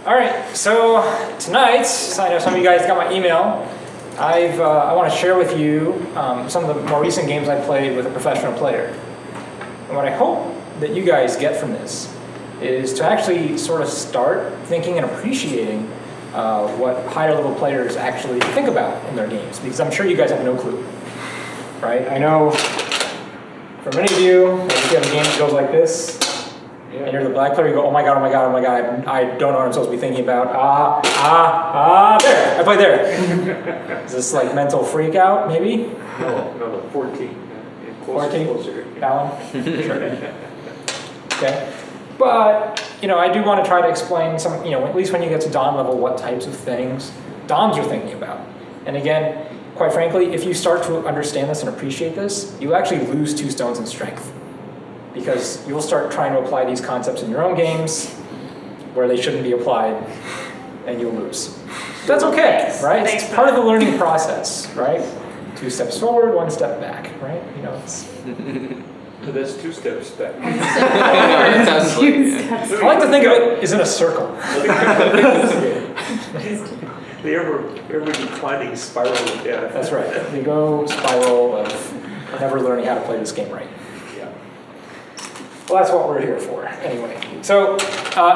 All right, so tonight, I know some of you guys got my email. I want to share with you some of the more recent games I played with a professional player. And what I hope that you guys get from this is to actually sort of start thinking and appreciating what higher level players actually think about in their games, because I'm sure you guys have no clue, right? I know for many of you, if you have a game that goes like this, and you're the black player, you go, oh my god, I don't know what I'm supposed to be thinking about. There, I played there. Is this like mental freak out, maybe? No, 14. 14? That one? Sure. Okay. But, I do want to try to explain some, at least when you get to Dom level, what types of things Doms are thinking about. And again, quite frankly, if you start to understand this and appreciate this, you actually lose 2 stones in strength. Because you'll start trying to apply these concepts in your own games where they shouldn't be applied, and you'll lose. That's okay, right? It's part of the learning process, right? 2 steps forward, 1 step back, right? It's... That's 2 steps back. I like to think of it as in a circle. The ever declining spiral of death. That's right. The go spiral of never learning how to play this game right. Well, that's what we're here for, anyway. So,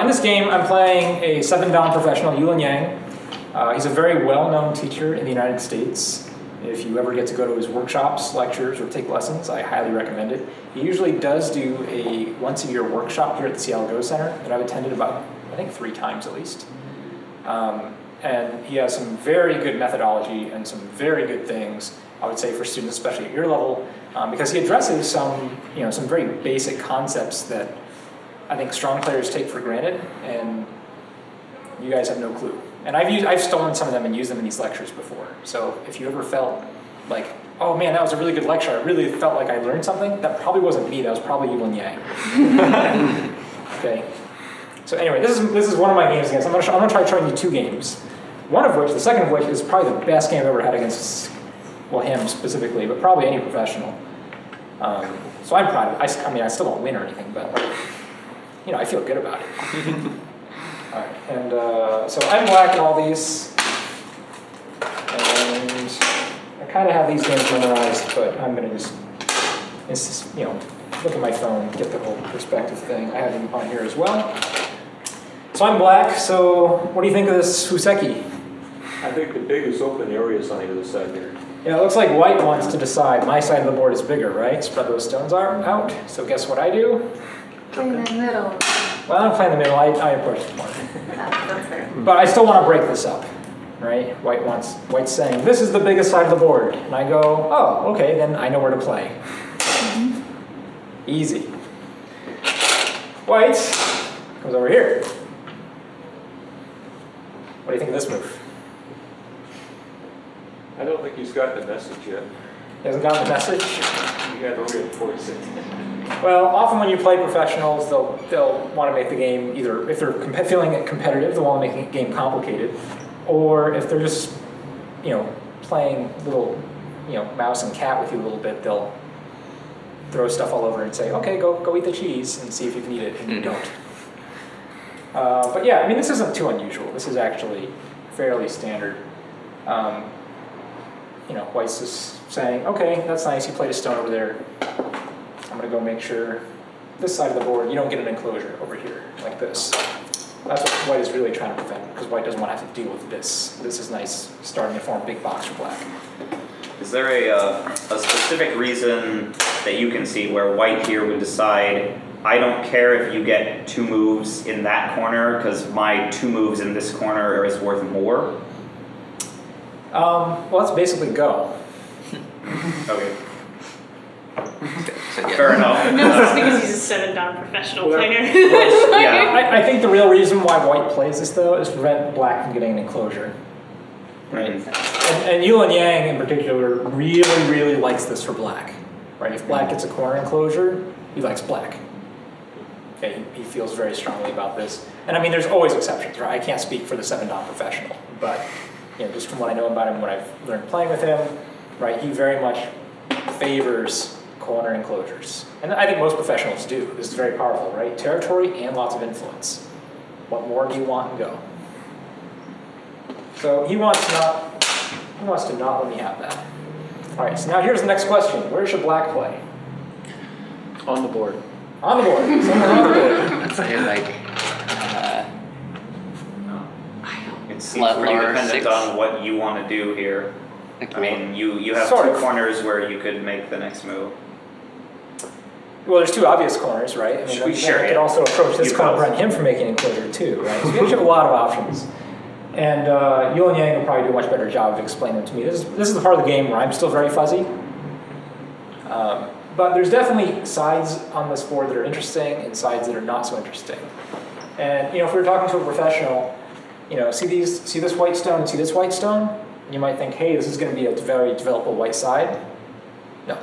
in this game, I'm playing a 7-Dom professional, Yilun Yang. He's a very well-known teacher in the United States. If you ever get to go to his workshops, lectures, or take lessons, I highly recommend it. He usually does do a once-a-year workshop here at the Seattle Go Center that I've attended about, I think, 3 times at least. And he has some very good methodology and some very good things, I would say, for students, especially at your level, because he addresses some very basic concepts that I think strong players take for granted, and you guys have no clue. And I've stolen some of them and used them in these lectures before. So if you ever felt like, oh man, that was a really good lecture, I really felt like I learned something, that probably wasn't me, that was probably Yilun Yang. Okay. So anyway, this is one of my games against. I'm gonna try showing you 2 games. One of which, the second of which, is probably the best game I've ever had against, well, him specifically, but probably any professional. So I'm proud of it. I still don't win or anything, but I feel good about it. All right, and so I'm black in all these, and I kind of have these games memorized, but I'm gonna just look at my phone, get the whole perspective thing. I have them on here as well. So I'm black. So what do you think of this Sibicky? I think the biggest open area is on the other side there. Yeah, it looks like white wants to decide. My side of the board is bigger, right? Spread those stones out. So guess what I do? Play in the middle. Well, I don't play in the middle. I approach the mark. That's fair. But I still want to break this up, right? White's saying, this is the biggest side of the board. And I go, oh, okay, then I know where to play. Easy. White comes over here. What do you think of this move? I don't think he's got the message yet. He hasn't gotten the message? You got to reinforce it. Well, often when you play professionals, they'll want to make the game either, if they're feeling it competitive, they'll want to make the game complicated, or if they're just, playing little, mouse and cat with you a little bit, they'll throw stuff all over and say, okay, go eat the cheese and see if you can eat it, and you don't. But yeah, this isn't too unusual. This is actually fairly standard. White's just saying, okay, that's nice, you played a stone over there. I'm gonna go make sure this side of the board, you don't get an enclosure over here, like this. That's what white is really trying to prevent, because white doesn't want to have to deal with this. This is nice, starting to form a big box for black. Is there a specific reason that you can see where white here would decide, I don't care if you get 2 moves in that corner, because my 2 moves in this corner is worth more? Well, that's basically go. Okay. Fair enough. No, it's because he's a 7-Dom professional player. Yeah. I think the real reason why white plays this, though, is to prevent black from getting an enclosure. Right? And Yilun Yang, in particular, really, really likes this for black. Right? If black gets a corner enclosure, he likes black. Okay, he feels very strongly about this. And there's always exceptions, right? I can't speak for the 7-Dom professional, but just from what I know about him, what I've learned playing with him, right, he very much favors corner enclosures. And I think most professionals do. This is very powerful, right? Territory and lots of influence. What more do you want and go? So he wants to not let me have that. All right, so now here's the next question. Where should black play? On the board. On the board. Somewhere on the board. Say like, It seems pretty lower dependent six. on what you want to do here. like I mean, you have Sort two of. corners where you could make the next move. Well, there's two obvious corners, right? I mean, then Sure, I could yeah. also approach this You corner, both. prevent him from making enclosure too, right? So you actually have a lot of options. And Yilun Yang will probably do a much better job of explaining them to me. This is the part of the game where I'm still very fuzzy. But there's definitely sides on this board that are interesting and sides that are not so interesting. And if we were talking to a professional, see this white stone and see this white stone, you might think, hey, this is going to be a very developable white side. No,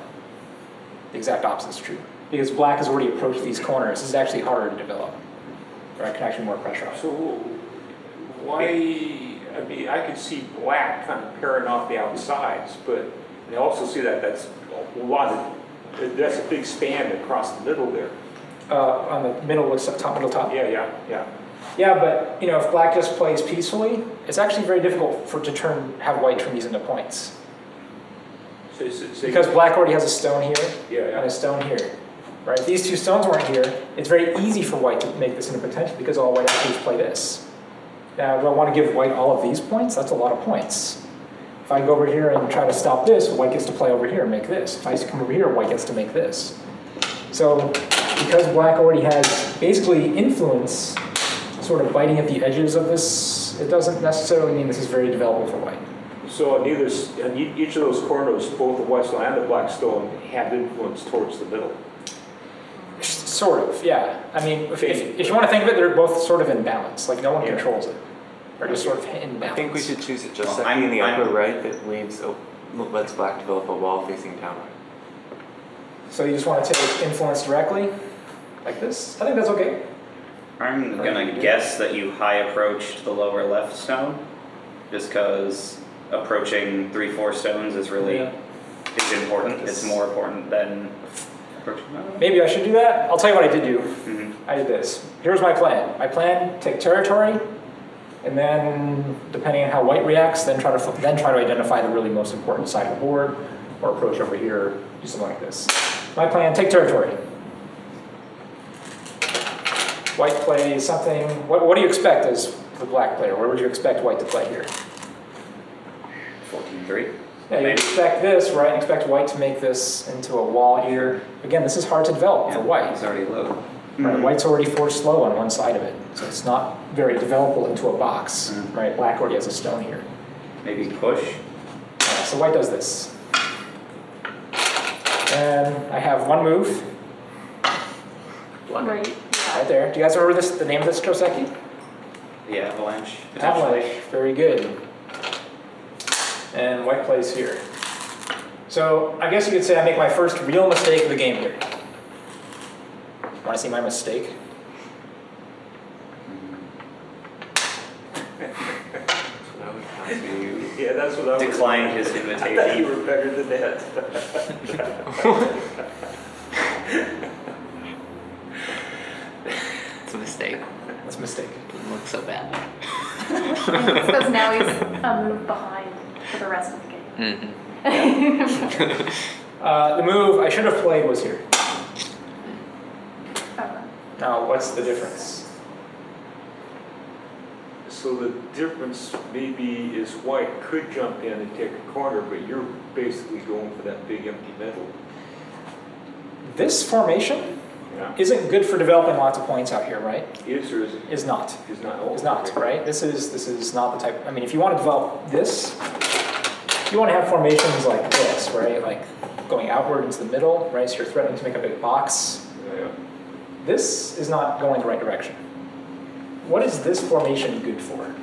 the exact opposite is true. Because black has already approached these corners, this is actually harder to develop. Or I can actually more pressure on it. So why, I mean, I could see black kind of pairing off the outsides, but I also see that's a lot of, that's a big span across the middle there. On the middle, what's top, middle, top? Yeah. Yeah, but if black just plays peacefully, it's actually very difficult to have white turn these into points. So Because black already has a stone here Yeah. and a stone here. Right? If these two stones weren't here, it's very easy for white to make this into potential because all white has to do is play this. Now, do I want to give white all of these points? That's a lot of points. If I go over here and try to stop this, white gets to play over here and make this. If I come over here, white gets to make this. So, because black already has basically influence sort of biting at the edges of this, it doesn't necessarily mean this is very developable for white. So on each of those corners, both the white stone and the black stone have influence towards the middle. Sort of, yeah. I mean, if you want to think of it, they're both sort of in balance. Like no one controls it. They're just sort of in balance. I think we should choose it just Well, second in the I'm- upper right that lets black develop a wall facing downward. So you just want to take influence directly, like this? I think that's okay. I'm gonna guess that you high approached the lower left stone, just because approaching 3-4 stones is really is important. It's more important than approaching. Maybe I should do that. I'll tell you what I did do. Mhm. I did this. Here's my plan. My plan: take territory, and then depending on how white reacts, then try to identify the really most important side of the board, or approach over here, do something like this. My plan: take territory. White plays something. What do you expect as the black player? Where would you expect white to play here? 14-3. Yeah, you Maybe. expect this, right? You expect white to make this into a wall here. Again, this is hard to develop for white. It's already low. Right, white's already forced slow on one side of it, so it's not very developable into a box. Right, black already has a stone here. Maybe push. So white does this. And I have one move Right. right there. Do you guys remember the name of this Koseki? The avalanche. potentially. Avalanche, very good. And white plays here. So I guess you could say I make my first real mistake of the game here. Want to see my mistake? Yeah, that's what I was. Declined his I thought you invitation. were better than that. It's a mistake. That's a mistake. Doesn't look so bad. It's because now he's a move behind for the rest of the game. Mm-hmm. The move I should have played was here. Okay. Now, what's the difference? So the difference maybe is white could jump in and take a corner, but you're basically going for that big empty middle. This formation Yeah. isn't good for developing lots of points out here, right? Is or is it? Is not. Is not. Is not, right? This is not the type. I mean, if you want to develop this, you want to have formations like this, right? Like going outward into the middle, right? So you're threatening to make a big box. Yeah. This is not going the right direction. What is this formation good for?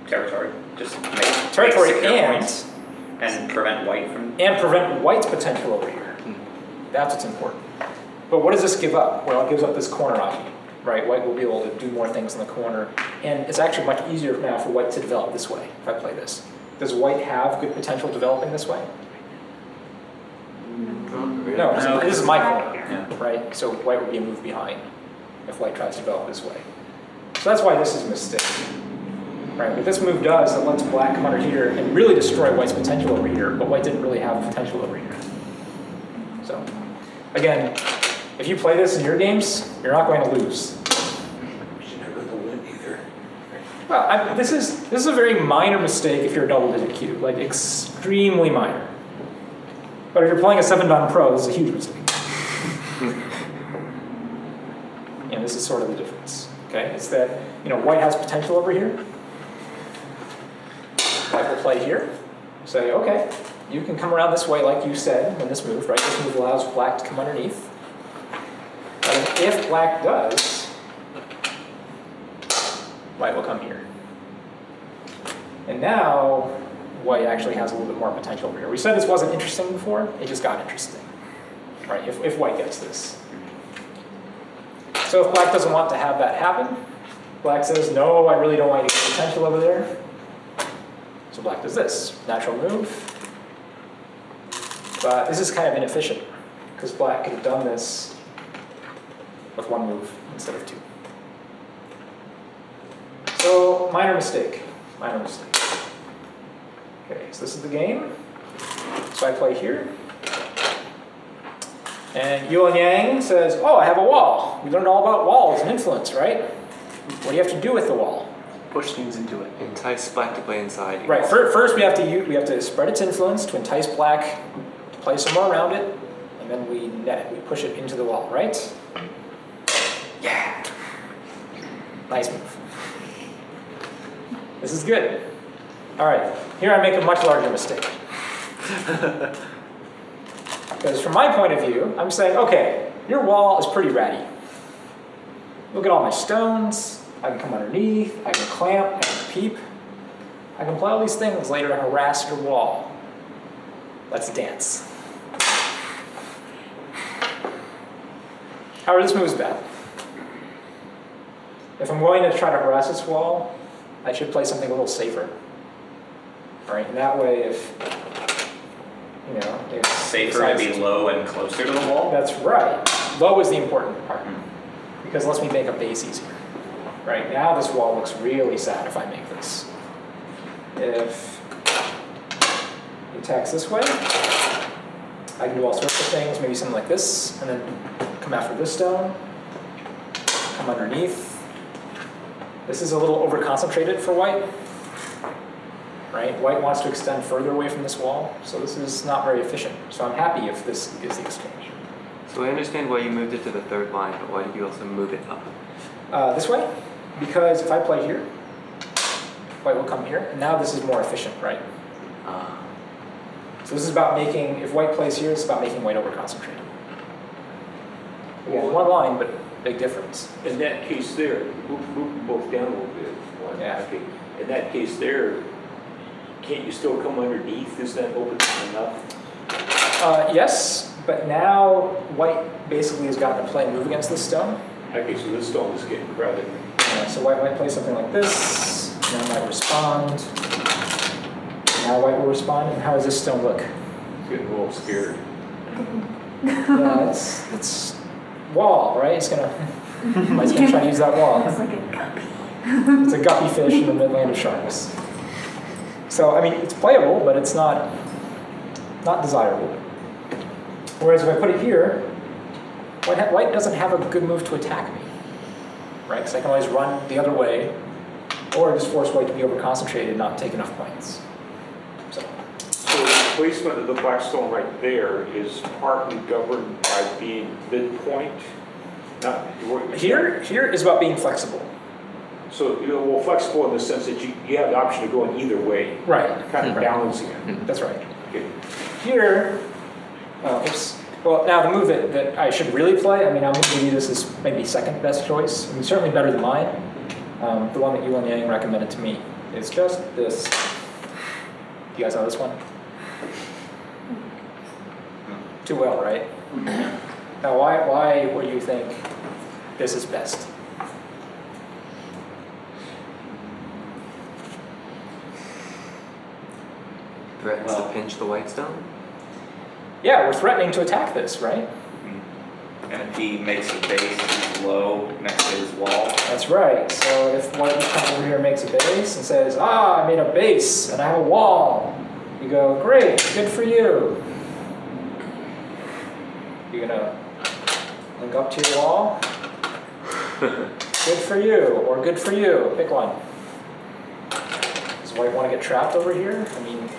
Territory. Just make Territory make secure and points and prevent white from. prevent white's potential over here. That's what's important. But what does this give up? Well, it gives up this corner option, right? White will be able to do more things in the corner, and it's actually much easier now for white to develop this way if I play this. Does white have good potential developing this way? No, No. this is my corner, Yeah. right? So white would be a move behind if white tries to develop this way. So that's why this is a mistake. Right, what this move does, it lets black come under here and really destroy white's potential over here, but white didn't really have potential over here. So, again, if you play this in your games, you're not going to lose. You're not going to win either. Well, this is a very minor mistake if you're a double-digit cube, like extremely minor. But if you're playing a 7-down pro, this is a huge mistake. And this is sort of the difference. Okay, it's that white has potential over here. White will play here. Say, okay, you can come around this way like you said in this move, right? This move allows black to come underneath. And if black does, white will come here. And now, white actually has a little bit more potential over here. We said this wasn't interesting before, it just got interesting. Right, if white gets this. So if black doesn't want to have that happen, black says, no, I really don't want you to get potential over there. So black does this, natural move. But this is kind of inefficient, because black could have done this with one move instead of two. So minor mistake, minor mistake. Okay, so this is the game. So I play here. And Yilun Yang says, oh, I have a wall. We learned all about walls and influence, right? What do you have to do with the wall? Push things into it. Entice black to play inside. Right, first we have to spread its influence to entice black to play somewhere around it, and then we net it, we push it into the wall, right? Yeah. Nice move. This is good. All right, here I make a much larger mistake. Because from my point of view, I'm saying, okay, your wall is pretty ratty. Look at all my stones. I can come underneath, I can clamp, I can peep. I can play all these things later to harass your wall. Let's dance. However, this move is bad. If I'm going to try to harass this wall, I should play something a little safer. All right, and that way if if Safer to be low and closer to the wall? That's right. Low is the important part, because it lets me make a base easier. Right, now this wall looks really sad if I make this. If it attacks this way, I can do all sorts of things, maybe something like this, and then come after this stone, come underneath. This is a little over-concentrated for white. Right, white wants to extend further away from this wall, so this is not very efficient. So I'm happy if this is the exchange. So I understand why you moved it to the third line, but why did you also move it up? This way, because if I play here, white will come here, and now this is more efficient, right? So this is about making, if white plays here, it's about making white over-concentrated. Again, one line, but big difference. In that case there, move them both down a little bit. Yeah. Okay. In that case there, can't you still come underneath? Is that open enough? Yes, but now white basically has gotten to play move against this stone. Okay, so this stone is getting crowded. So white might play something like this, now might respond. Now white will respond, and how does this stone look? It's getting a little scared. Yeah, it's wall, right? It's white's gonna try to use that wall. It's like a guppy. It's a guppy fish in the midland of sharks. So, I mean, it's playable, but it's not desirable. Whereas if I put it here, white doesn't have a good move to attack me, right? Because I can always run the other way, or just force white to be over-concentrated and not take enough points. So the placement of the black stone right there is partly governed by being midpoint. here is about being flexible. So, well, flexible in the sense that you have the option to go in either way. Right. Kind of balancing it. That's right. Okay. Here, oops. Well, now the move that I should really play, I mean, I'm going to give you this as maybe second best choice. I mean, certainly better than mine. The one that Yilun Yang recommended to me is just this. You guys know this one? Too well, right? Now, why would you think this is best? Threatens to pinch the white stone? Yeah, we're threatening to attack this, right? And if he makes a base, he's low next to his wall. That's right. So if white comes over here and makes a base and says, ah, I made a base and I have a wall, you go, great, good for you. You're gonna link up to your wall. Good for you, or good for you. Pick one. Does white want to get trapped over here? I mean,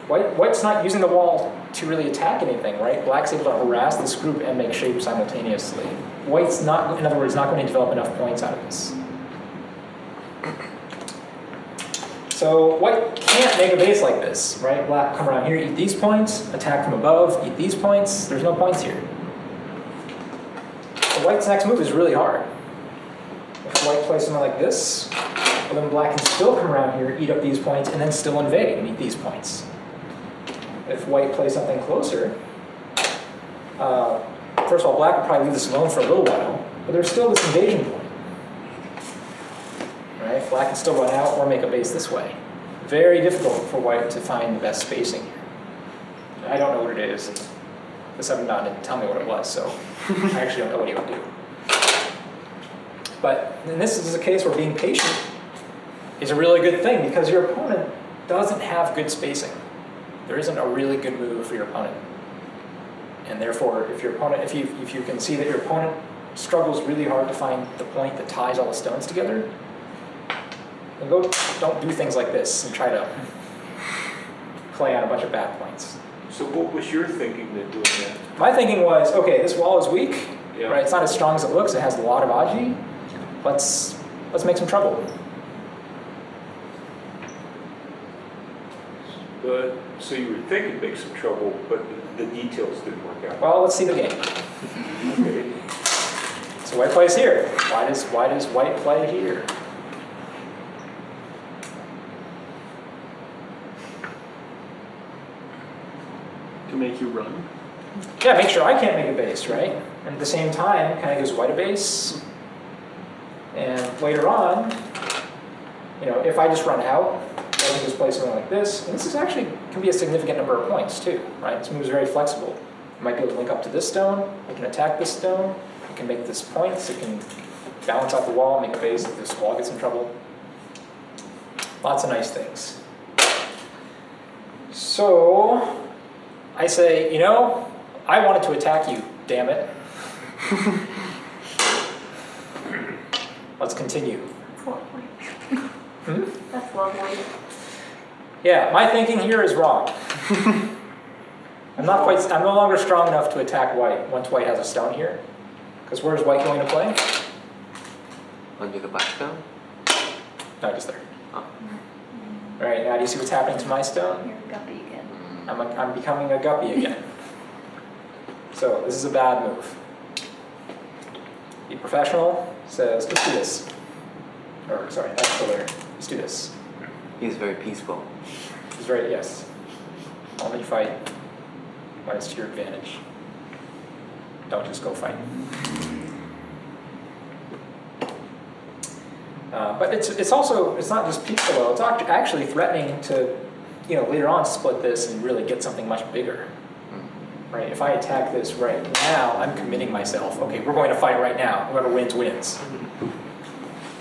white's not using the wall to really attack anything, right? Black's able to harass this group and make shape simultaneously. White's not, in other words, not going to develop enough points out of this. So white can't make a base like this, right? Black come around here, eat these points, attack from above, eat these points. There's no points here. So white's next move is really hard. If white plays something like this, well then black can still come around here, eat up these points, and then still invade and eat these points. If white plays something closer, first of all, black will probably leave this alone for a little while, but there's still this invasion point. Right? Black can still run out or make a base this way. Very difficult for white to find the best spacing here. I don't know what it is, and the 7-dot didn't tell me what it was, so I actually don't know what he would do. But in this is a case where being patient is a really good thing because your opponent doesn't have good spacing. There isn't a really good move for your opponent. And therefore, if your opponent, if you can see that your opponent struggles really hard to find the point that ties all the stones together, then don't do things like this and try to play on a bunch of bad points. So what was your thinking then doing that? My thinking was, okay, this wall is weak, Yeah. right? It's not as strong as it looks. It has a lot of aji. Let's make some trouble. But, so you were thinking make some trouble, but the details didn't work out. Well, let's see the game. Okay. So white plays here. Why does white play here? To make you run. Yeah, make sure I can't make a base, right? And at the same time, kind of gives white a base. And later on, if I just run out, I can just play something like this. And this is actually can be a significant number of points too, right? This move is very flexible. You might be able to link up to this stone. You can attack this stone. You can make this points. It can balance out the wall, make a base if this wall gets in trouble. Lots of nice things. So I say, I wanted to attack you, damn it. Let's continue. That's lovely. Hmm? That's lovely. Yeah, my thinking here is wrong. I'm no longer strong enough to attack white once white has a stone here. Because where's white going to play? Under the black stone? No, just there. Oh. Right, now do you see what's happening to my stone? You're a guppy again. I'm becoming a guppy again. So this is a bad move. The professional says, let's do this. Or, sorry, that's still there. Let's do this. He's very peaceful. He's very, yes. Only fight when it's to your advantage. Don't just go fight. But it's not just peaceful though. It's actually threatening to, later on split this and really get something much bigger. Right? If I attack this right now, I'm committing myself. Okay, we're going to fight right now. Whoever wins, wins.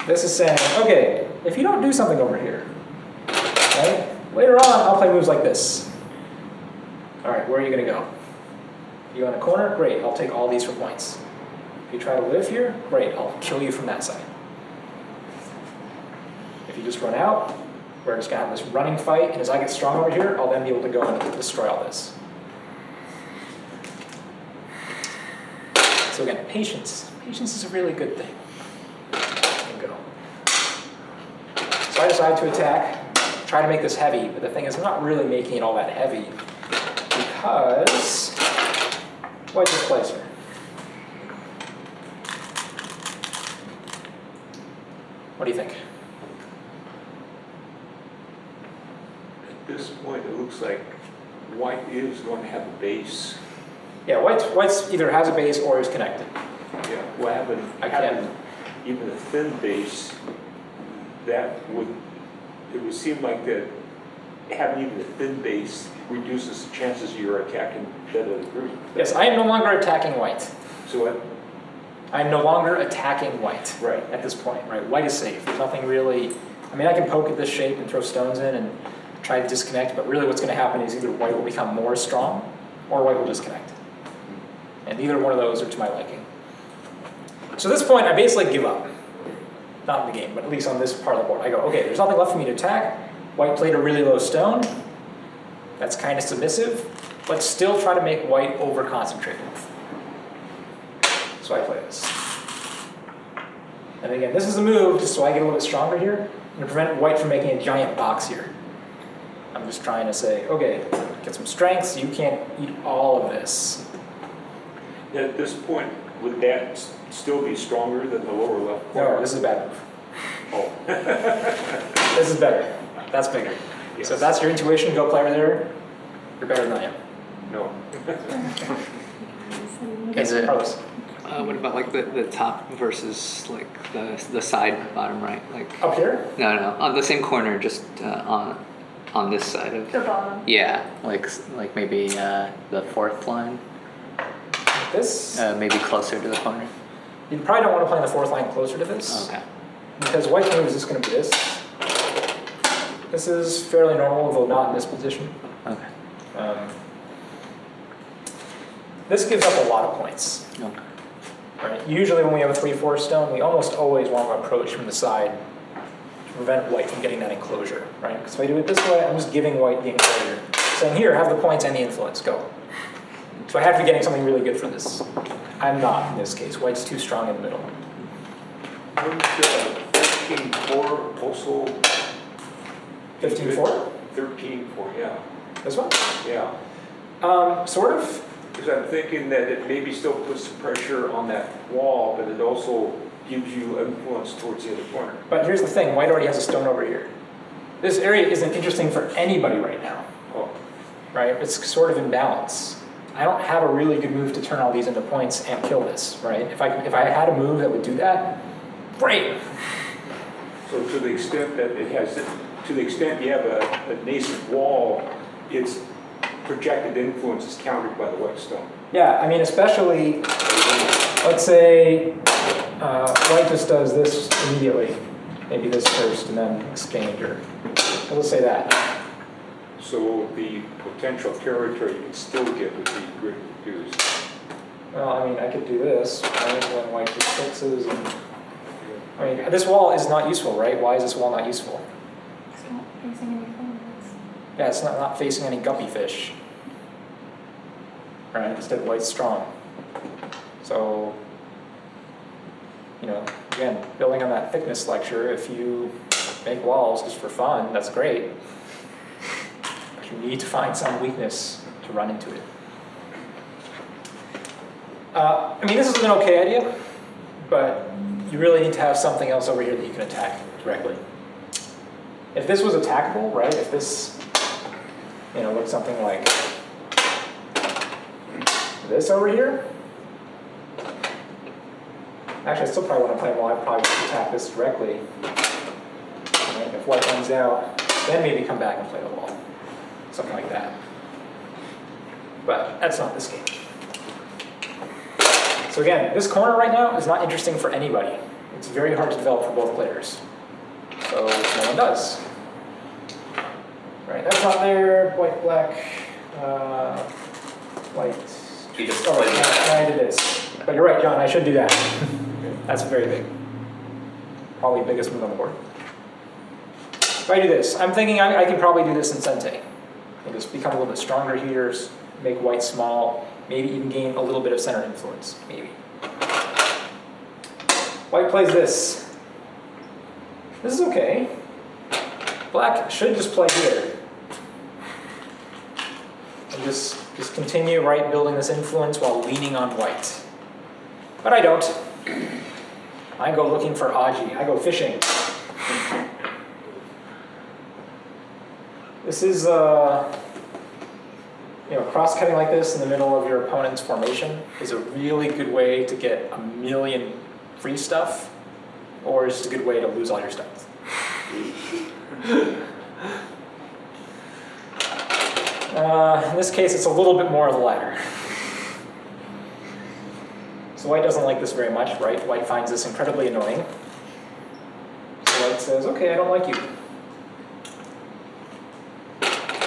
This is saying, okay, if you don't do something over here, right? Later on, I'll play moves like this. All right, where are you going to go? You go in the corner? Great, I'll take all these for points. If you try to live here, great, I'll kill you from that side. If you just run out, we're just going to have this running fight, and as I get strong over here, I'll then be able to go and destroy all this. So again, patience. Patience is a really good thing. There you go. So I decide to attack, try to make this heavy, but the thing is I'm not really making it all that heavy because white just plays her. What do you think? At this point, it looks like white is going to have a base. Yeah, white's either has a base or is connected. Yeah, well, having even a thin base, it would seem like that having even a thin base reduces the chances you're attacking that other group. Yes, I am no longer attacking white. So what? I'm no longer attacking white. Right. At this point, right? White is safe. There's nothing really. I mean, I can poke at this shape and throw stones in and try to disconnect, but really what's going to happen is either white will become more strong or white will disconnect. And neither one of those are to my liking. So at this point, I basically give up. Not in the game, but at least on this part of the board. I go, okay, there's nothing left for me to attack. White played a really low stone. That's kind of submissive. Let's still try to make white over-concentrated. So I play this. And again, this is a move just so I get a little bit stronger here and to prevent white from making a giant box here. I'm just trying to say, okay, get some strength so you can't eat all of this. At this point, would that still be stronger than the lower left corner? No, this is a bad move. Oh. This is better. That's bigger. Yes. So if that's your intuition, go play there. You're better than I am. No. Is it? Carlos. What about like the top versus like the side bottom right? Like Up here? no, on the same corner, just on this side of. The bottom. Yeah, like maybe the fourth line, Like this? maybe closer to the corner. You probably don't want to play in the fourth line closer to this. Okay. Because white's move is just going to be this. This is fairly normal, although not in this position. Okay. This gives up a lot of points. Okay. Right? Usually when we have a 3-4 stone, we almost always want to approach from the side to prevent white from getting that enclosure. Right? Because if I do it this way, I'm just giving white the enclosure. Saying, here, have the points and the influence, go. So I have to be getting something really good for this. I'm not in this case. White's too strong in the middle. Wouldn't 13-4 also? 15-4? 13-4, yeah. This one? Yeah. Sort of. Because I'm thinking that it maybe still puts pressure on that wall, but it also gives you influence towards the other corner. But here's the thing, white already has a stone over here. This area isn't interesting for anybody right now, Oh. right? It's sort of in balance. I don't have a really good move to turn all these into points and kill this, right? If I had a move that would do that, great. So to the extent that it has, to the extent you have a nascent wall, its projected influence is countered by the white stone. Yeah, I mean, especially, let's say white just does this immediately. Maybe this first and then exchange, or let's say that. So the potential territory you can still get would be greatly reduced. Well, I mean, I could do this, right? When white just fixes and... I mean, this wall is not useful, right? Why is this wall not useful? It's not facing any thorns. Yeah, it's not facing any guppy fish. Right? Instead, white's strong. So, you know, again, building on that thickness lecture, if you make walls just for fun, that's great. But you need to find some weakness to run into it. I mean, this is an okay idea, but you really need to have something else over here that you can attack directly. If this was attackable, right? If this, you know, looked something like this over here. Actually, I still probably want to play well. I probably would attack this directly. Right? If white runs out, then maybe come back and play the wall. Something like that. But that's not this game. So again, this corner right now is not interesting for anybody. It's very hard to develop for both players. So no one does. Right, that's not there. White, black, white. You just Oh, played I did this. But you're right, John, I should do that. That's very big. Probably biggest move on the board. If I do this, I'm thinking I can probably do this in Sente. And just become a little bit stronger here, make white small, maybe even gain a little bit of center influence, maybe. White plays this. This is okay. Black should just play here. And just continue, right, building this influence while leaning on white. But I don't. I go looking for Aji. I go fishing. This is, you know, cross-cutting like this in the middle of your opponent's formation is a really good way to get a million free stuff, or it's just a good way to lose all your stuff. In this case, it's a little bit more of the latter. So So white doesn't like this very much, right? White finds this incredibly annoying. So white says, okay, I don't like you.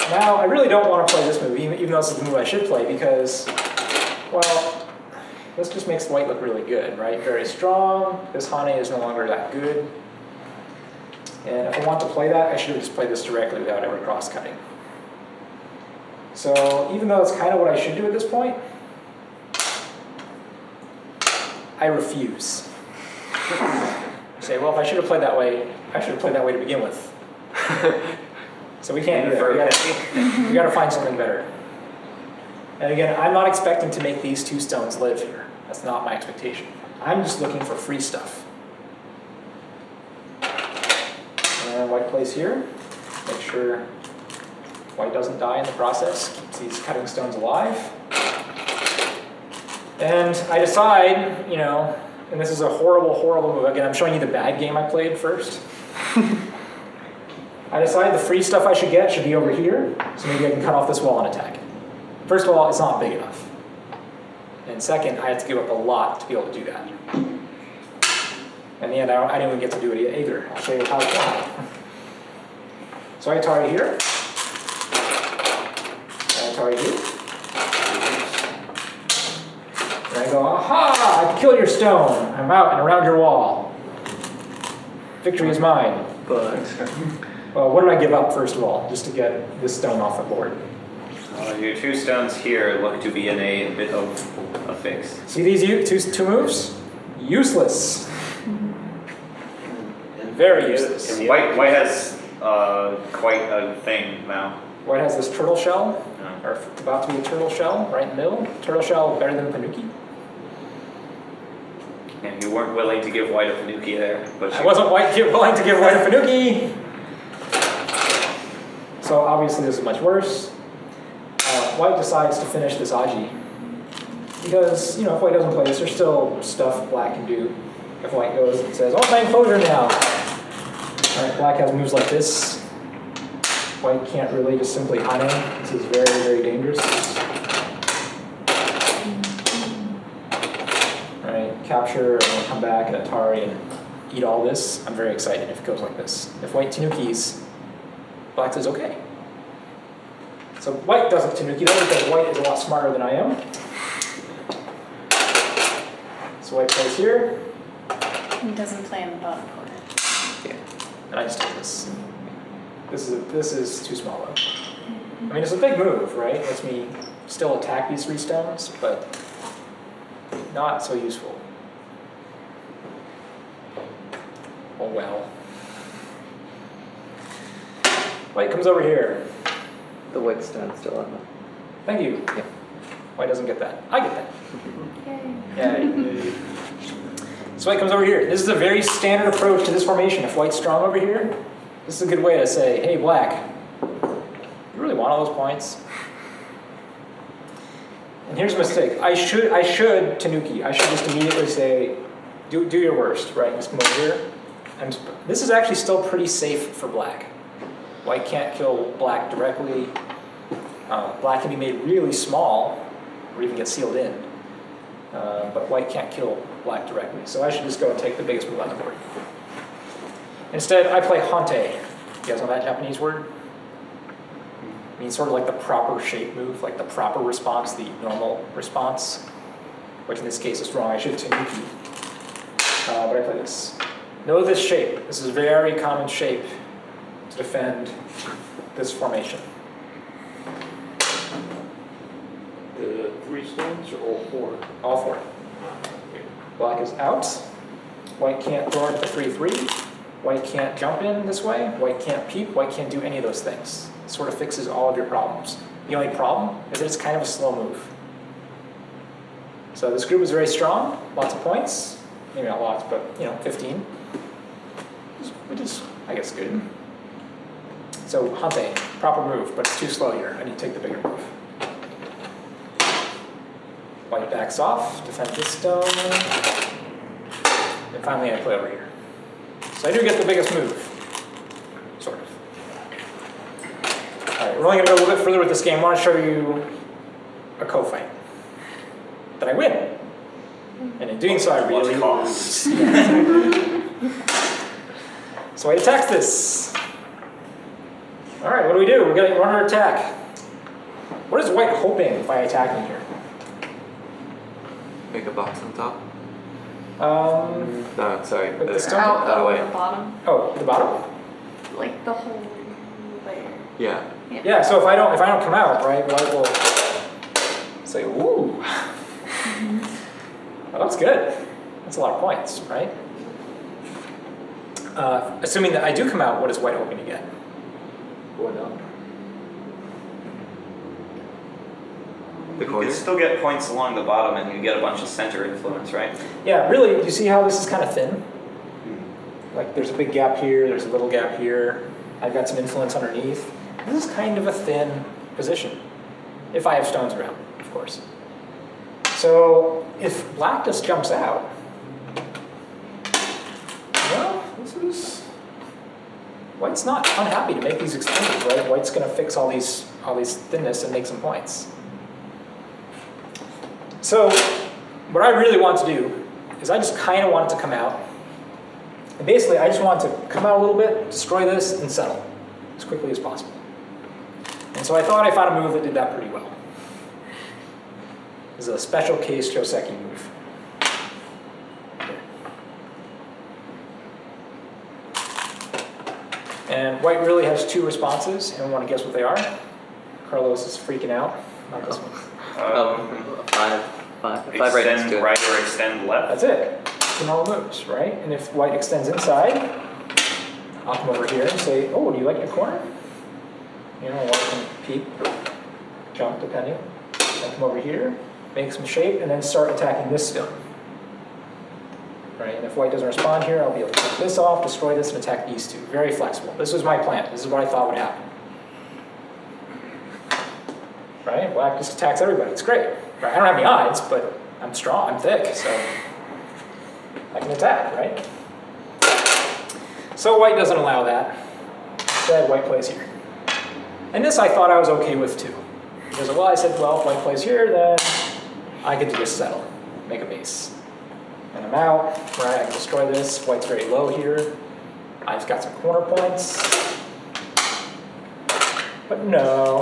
Now, I really don't want to play this move, even though this is the move I should play, because, well, this just makes white look really good, right? Very strong. This Hane is no longer that good. And if I want to play that, I should have just played this directly without ever cross-cutting. So even though it's kind of what I should do at this point, I refuse. Say, well, if I should have played that way, I should have played that way to begin with. So we can't do that. We gotta find something better. And again, I'm not expecting to make these 2 stones live here. That's not my expectation. I'm just looking for free stuff. And white plays here. Make sure white doesn't die in the process. Keeps these cutting stones alive. And I decide, you know, and this is a horrible, horrible move. Again, I'm showing you the bad game I played first. I decide the free stuff I should get should be over here, so maybe I can cut off this wall and attack it. First of all, it's not big enough. And second, I have to give up a lot to be able to do that. In the end, I didn't even get to do it either. I'll show you how it's done. So I target here. And I target here. And I go, aha! I killed your stone. I'm out and around your wall. Victory is mine. But Well, what did I give up, first of all, just to get this stone off the board? Your 2 stones here look to be in a bit of a fix. See these two moves? Useless. Very useless. And white has quite a thing now. White has this turtle shell, Yeah. or about to be a turtle shell, right in the middle. Turtle shell better than Panuki. And you weren't willing to give white a Panuki there, but I wasn't willing to give white a Panuki. So obviously this is much worse. White decides to finish this Aji. Because, you know, if white doesn't play this, there's still stuff black can do. If white goes and says, oh, my enclosure now. All right, black has moves like this. White can't really just simply Hane. This is very, very dangerous. All right, capture, and then come back at Atari and eat all this. I'm very excited if it goes like this. If white Tanukis, black says okay. So white doesn't Tanuki though, because white is a lot smarter than I am. So white plays here, He doesn't play in the bottom corner. and I just take this. This is too small though. I mean, it's a big move, right? It lets me still attack these 3 stones, but not so useful. Oh well. White comes over here. the white stone still on them. Thank you. Yeah. White doesn't get that. I get that. Yay. Yeah. So white comes over here. This is a very standard approach to this formation. If white's strong over here, this is a good way to say, hey, black, you really want all those points? And here's a mistake. I should Tanuki. I should just immediately say, do your worst, right? Just come over here. This is actually still pretty safe for black. White can't kill black directly. Black can be made really small, or even get sealed in. But white can't kill black directly. So I should just go and take the biggest move on the board. Instead, I play Hante. You guys know that Japanese word? It means sort of like the proper shape move, like the proper response, the normal response, which in this case is wrong. I should Tanuki. But I play this. Know this shape. This is a very common shape to defend this formation. The 3 stones or all 4? All 4. Black is out. White can't throw into the 3/3. White can't jump in this way. White can't peep. White can't do any of those things. It sort of fixes all of your problems. The only problem is that it's kind of a slow move. So this group is very strong. Lots of points. Maybe not lots, but 15. Which is, I guess, good. So Hante, proper move, but it's too slow here. I need to take the bigger move. White backs off, defend this stone. And finally I play over here. So I do get the biggest move. Sort of. Alright, we're only going to go a little bit further with this game. I want to show you a co-fight. That I win. And in doing so, I What really costs? lose. So White attacks this. All right, what do? We're going to run our attack. What is White hoping by attacking here? Make a box on top. Um, No, sorry. With the this- stone? Out that over way. the bottom, oh, the bottom? like the whole layer. Yeah. Yeah. So if I don't come out, right, White will say, "Ooh, well, that's good. That's a lot of points, right?" Assuming that I do come out, what is White hoping to get? Going up. The You corner. can still get points along the bottom and you get a bunch of center influence, right? Yeah, really. You see how this is kind of thin? Like there's a big gap here. There's a little gap here. I've got some influence underneath. This is kind of a thin position, if I have stones around, of course. So if Black just jumps out, well, this is White's not unhappy to make these exchanges, right? White's going to fix all these thinness and make some points. So what I really want to do is I just kind of want it to come out. And basically, I just want to come out a little bit, destroy this, and settle as quickly as possible. And so I thought I found a move that did that pretty well. This is a special case Joseki move. And White really has two responses, and we want to guess what they are. Carlos is freaking out. Not this one. Five right next Extend to it. right or extend left. That's it. Two normal moves, right? And if White extends inside, I'll come over here and say, "Oh, do you like your corner?" You know, White can peep, jump, depending. I'll come over here, make some shape, and then start attacking this stone. Right? And if White doesn't respond here, I'll be able to take this off, destroy this, and attack these two. Very flexible. This was my plan. This is what I thought would happen. Right? Black just attacks everybody. It's great. Right? I don't have any odds, but I'm strong. I'm thick, so I can attack, right? So White doesn't allow that. Instead, White plays here. And this I thought I was okay with too. Because, well, I said, well, if White plays here, then I get to just settle, make a base. And I'm out, right? I can destroy this. White's very low here. I've got some corner points. But no.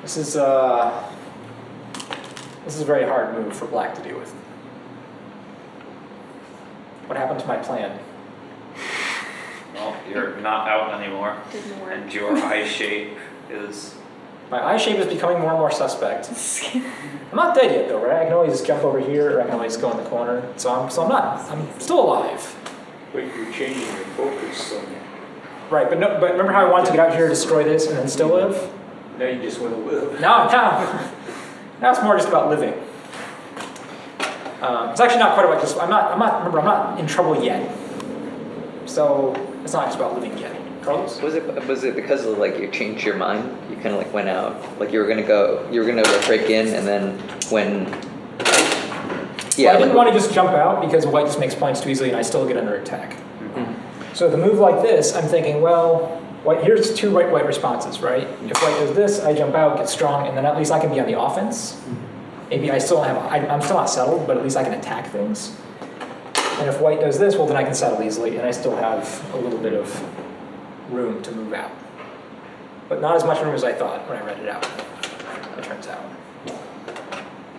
This is a very hard move for Black to deal with. What happened to my plan? Well, you're not out anymore, Didn't work. and your eye shape is. My eye shape is becoming more and more suspect. I'm not dead yet, though, right? I can always jump over here, or I can always go in the corner. So I'm still alive. But you're changing your focus, so Right, but remember how I wanted to get out here, destroy this, and then still live? now you just want to live. Now it's more just about living. It's actually not quite about just. Remember, I'm not in trouble yet. So it's not just about living yet. Carlos? Was it because of like you changed your mind? You kind of like went out, like you were gonna like, break in, and then when. Well, I didn't want to just jump out because White just makes points too easily, and I still get under attack. Mm-hmm. So the move like this, I'm thinking, well, here's two White responses, right? If White does this, I jump out, get strong, and then at least I can be on the offense. Maybe I still have. I'm still not settled, but at least I can attack things. And if White does this, well, then I can settle easily, and I still have a little bit of room to move out. But not as much room as I thought when I read it out, it turns out.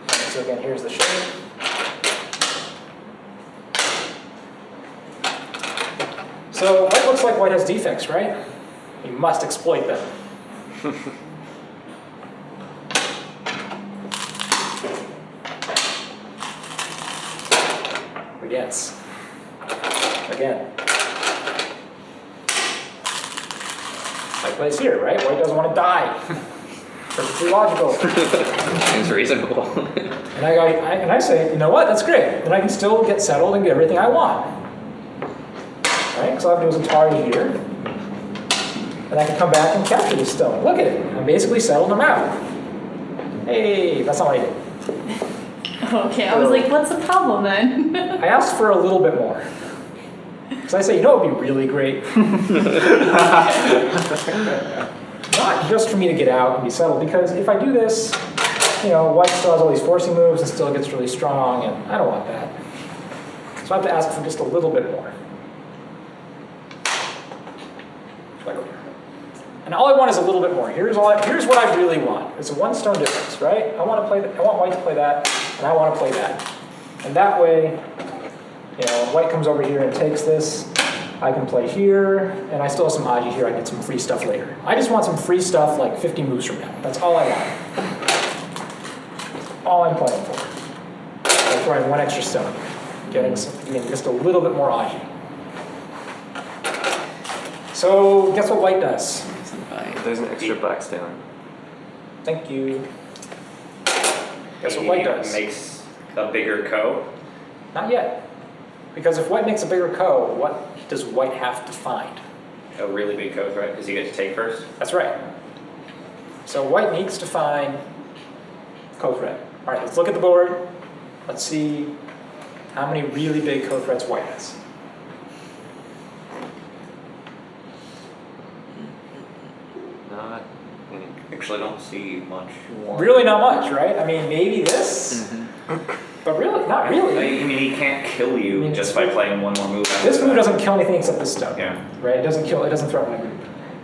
So again, here's the shape. So White looks like White has defects, right? You must exploit them. Against. Again. White plays here, right? White doesn't want to die. Perfectly logical. Seems reasonable. And I say, you know what? That's great. Then I can still get settled and get everything I want. Right? So all I have to do is Atari here. And I can come back and capture this stone. Look at it. I'm basically settled. I'm out. Hey, that's not what I did. Okay, I was like, what's the problem then? I asked for a little bit more. So I say, you know what would be really great? No, not just for me to get out and be settled, because if I do this, white still has all these forcing moves and still gets really strong, and I don't want that. So I have to ask for just a little bit more. Like, and all I want is a little bit more. Here's what I really want. It's a 1 stone difference, right? I want white to play that, and I want to play that. And that way, white comes over here and takes this. I can play here, and I still have some aji here. I get some free stuff later. I just want some free stuff like 50 moves from now. That's all I want. All I'm playing for. I'm throwing 1 extra stone. Getting just a little bit more aji. So guess what white does? There's an extra black stone. Thank you. Guess what white does? Makes a bigger ko. Not yet. Because if white makes a bigger ko, what does white have to find? A really big ko threat, because you get to take first. That's right. So white needs to find ko threat. All right, let's look at the board. Let's see how many really big ko threats white has. Not any. Actually, don't see much. Really not much, right? I mean, maybe this, but really, not really. I mean, he can't kill you just by playing 1 more move. This move doesn't kill anything except this stone. Yeah. Right? It doesn't threaten my group.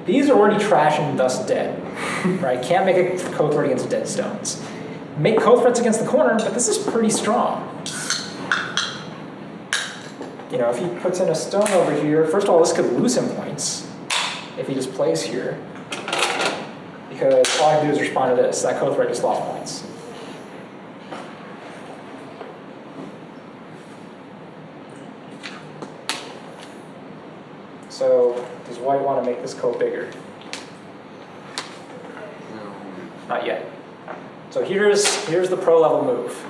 These are already trash and thus dead. Right? Can't make a ko threat against dead stones. Make ko threats against the corner, but this is pretty strong. If he puts in a stone over here, first of all, this could lose him points if he just plays here. Because all I have to do is respond to this. That ko threat just lost points. So does white want to make this ko bigger? No. Not yet. So here's the pro level move.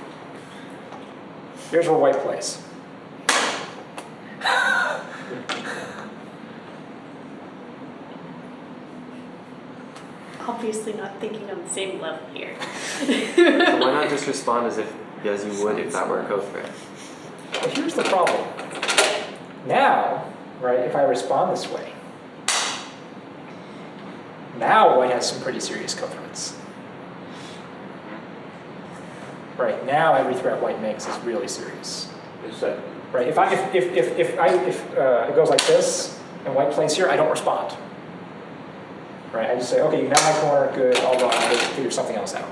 Here's where white plays. Obviously not thinking on the same level here. So why not just respond as you would if that were a ko threat? But here's the problem. Now, right, if I respond this way, now white has some pretty serious ko threats. Right, now every threat white makes is really serious. Is that, Right, if it goes like this and white plays here, I don't respond. Right, I just say, okay, you have my corner, good, I'll run, I'll figure something else out.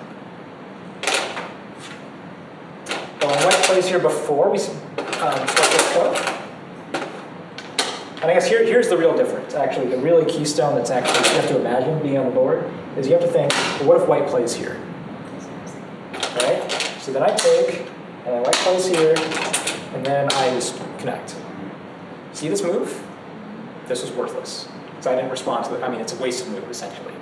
But when white plays here before we start this ko, and I guess here's the real difference, actually, the really keystone that's actually, you have to imagine being on the board, is you have to think, well, what if white plays here? Right? So then I take, and then white plays here, and then I just connect. See this move? This was worthless. So I didn't respond to it. I mean, it's a wasted move, essentially.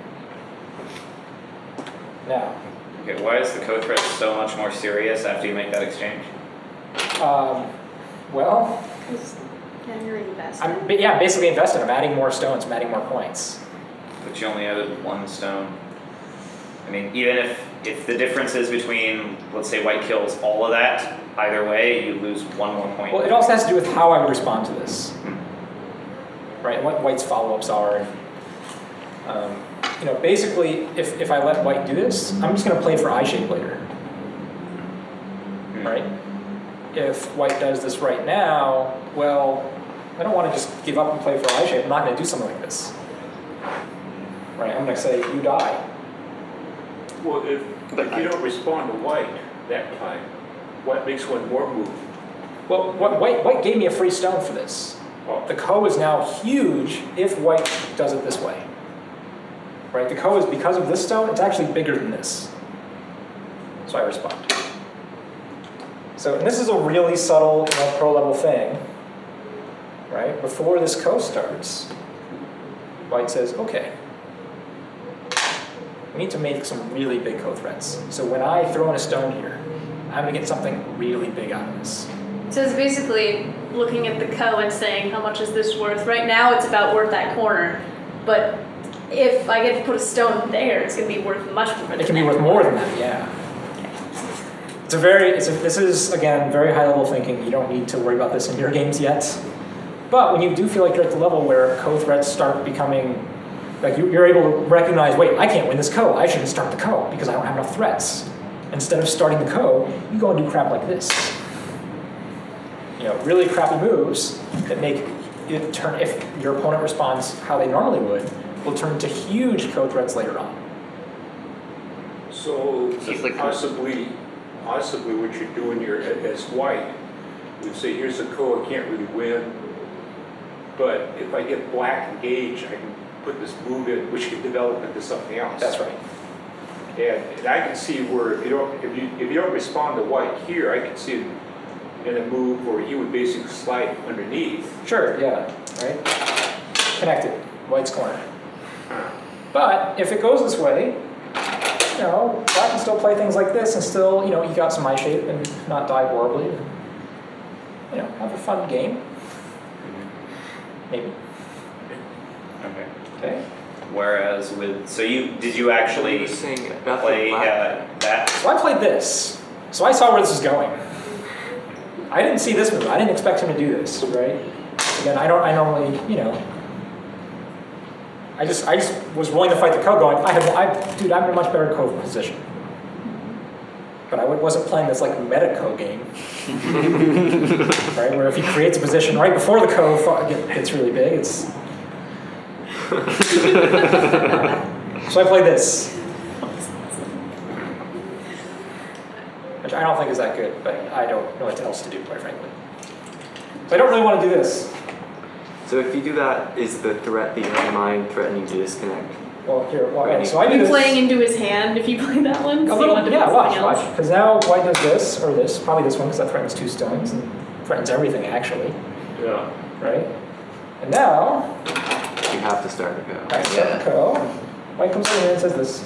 Now. Okay, why is the ko threat so much more serious after you make that exchange? Well, Yeah, you're invested. I'm basically invested. I'm adding more stones, I'm adding more points. But you only added 1 stone. I mean, even if the difference is between, let's say white kills all of that, either way, you lose 1 more point. Well, it also has to do with how I would respond to this. Right, and what white's follow-ups are. Basically, if I let white do this, I'm just going to play for eye shape later. Right? If white does this right now, well, I don't want to just give up and play for eye shape. I'm not going to do something like this. Right, I'm going to say, you die. well, if you don't respond to white that time, white makes 1 more move. Well, white gave me a free stone for this. The ko is now huge if white does it this way. Right, the ko is, because of this stone, it's actually bigger than this. So I respond. So, and this is a really subtle, pro level thing. Right, before this ko starts, white says, okay, we need to make some really big ko threats. So when I throw in a stone here, I'm going to get something really big out of this. So it's basically looking at the ko and saying, how much is this worth? Right now it's about worth that corner, but if I get to put a stone there, it's going to be worth much more than that. It can be worth more than that, yeah. This is, again, very high level thinking. You don't need to worry about this in your games yet. But when you do feel like you're at the level where ko threats start becoming Like you're able to recognize, wait, I can't win this ko. I shouldn't start the ko because I don't have enough threats. Instead of starting the ko, you go and do crap like this. Really crappy moves that make it turn, if your opponent responds how they normally would, will turn into huge ko threats later on. So He's like- possibly what you're doing here as white, would say, here's a ko I can't really win, but if I get black engaged, I can put this move in, which can develop into something else. That's right. And I can see where if you don't respond to white here, I can see it in a move where he would basically slide underneath. Sure, yeah, right? Connected, white's corner. But if it goes this way, black can still play things like this and still, you got some eye shape and not die horribly. And, have a fun game. Maybe. Okay. Okay. Whereas did you actually You're saying about the play black- that? So I played this. So I saw where this was going. I didn't see this move. I didn't expect him to do this, right? Again, I normally, I just was willing to fight the ko going, dude, I'm in a much better ko position. But I wasn't playing this like meta ko game, right? Where if he creates a position right before the ko gets really big, it's. So I played this. Which I don't think is that good, but I don't know what else to do, quite frankly. So I don't really want to do this. So if you do that, is the threat that you have in mind threatening to disconnect? Well, here, okay, so I Are do you this. playing into his hand if you play that one? A So you little, want to yeah, play watch. something else? Because now white does this, or this, probably this one, because that threatens 2 stones, and threatens everything, actually, Yeah. right? And now, You have to start to go. I start the ko. White comes in here and says this.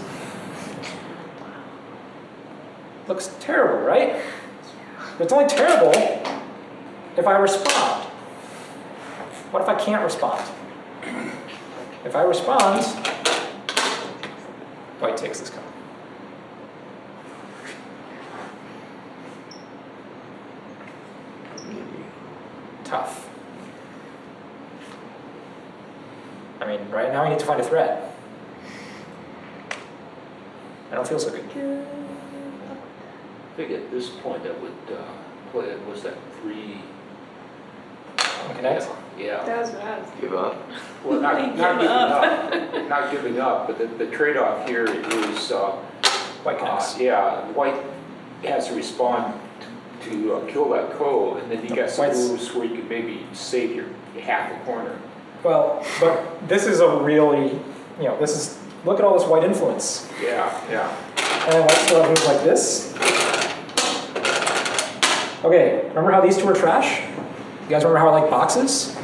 Looks terrible, right? But it's only terrible if I respond. What if I can't respond? If I respond, white takes this ko. Tough. I mean, right now I need to find a threat. I don't feel so good. I think at this point I would play, was that 3? Connect? Yeah. That was bad. Give up. Well, not Give giving up. up, not giving up, but the trade-off here is, White connects. yeah, white has to respond to kill that ko, and then you got some White's- moves where you could maybe save your half a corner. Well, but this is a really, look at all this white influence. Yeah, yeah. And then white still has moves like this. Okay, remember how these two are trash? You guys remember how I like boxes?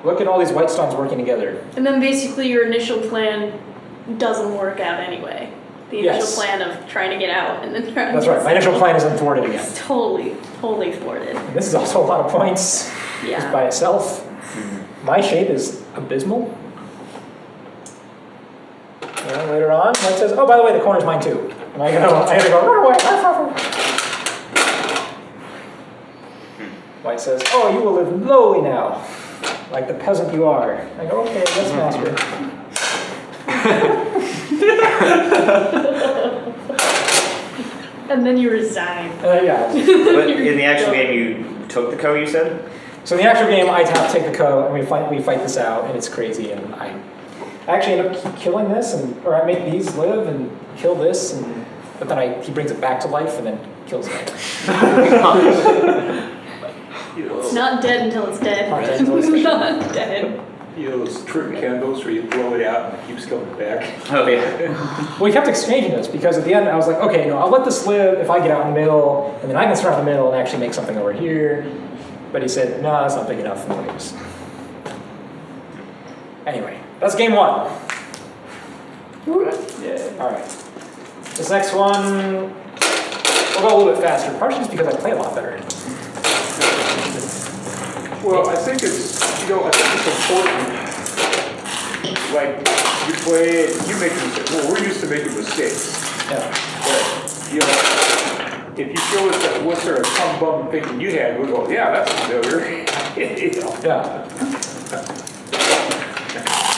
Look at all these white stones working together. And then basically your initial plan doesn't work out anyway. The initial Yes. plan of trying to get out and then trying That's to right, my initial plan is thwarted again. It's totally thwarted. And this is also a lot of points just Yeah. by itself. My shape is abysmal. Later on, white says, oh, by the way, the corner's mine too. And I gotta go, run away. White says, oh, you will live lowly now, like the peasant you are. I go, okay, yes, master. And then you resign. Yeah. But in the actual game, you took the ko, you said? So in the actual game, I have to take the ko, and we fight this out, and it's crazy, and I actually end up killing this, or I make these live and kill this, but then he brings it back to life and then kills it. It's not dead until it's dead. Not dead until it's dead. Not dead. Those trim candles where you blow it out and it keeps coming back. Oh, yeah. Well, we kept exchanging this because at the end I was like, okay, no, I'll let this live if I get out in the middle, and then I can surround the middle and actually make something over here. But he said, no, that's not big enough for waves. Anyway, that's game 1. Yeah. All right. This next one, we'll go a little bit faster, partially just because I play a lot better. Well, I think it's important, like, you play, you make mistakes, well, we're used to making mistakes. Yeah. But, if you show us that what sort of bum thinking you had, we'll go, yeah, that's familiar. Yeah.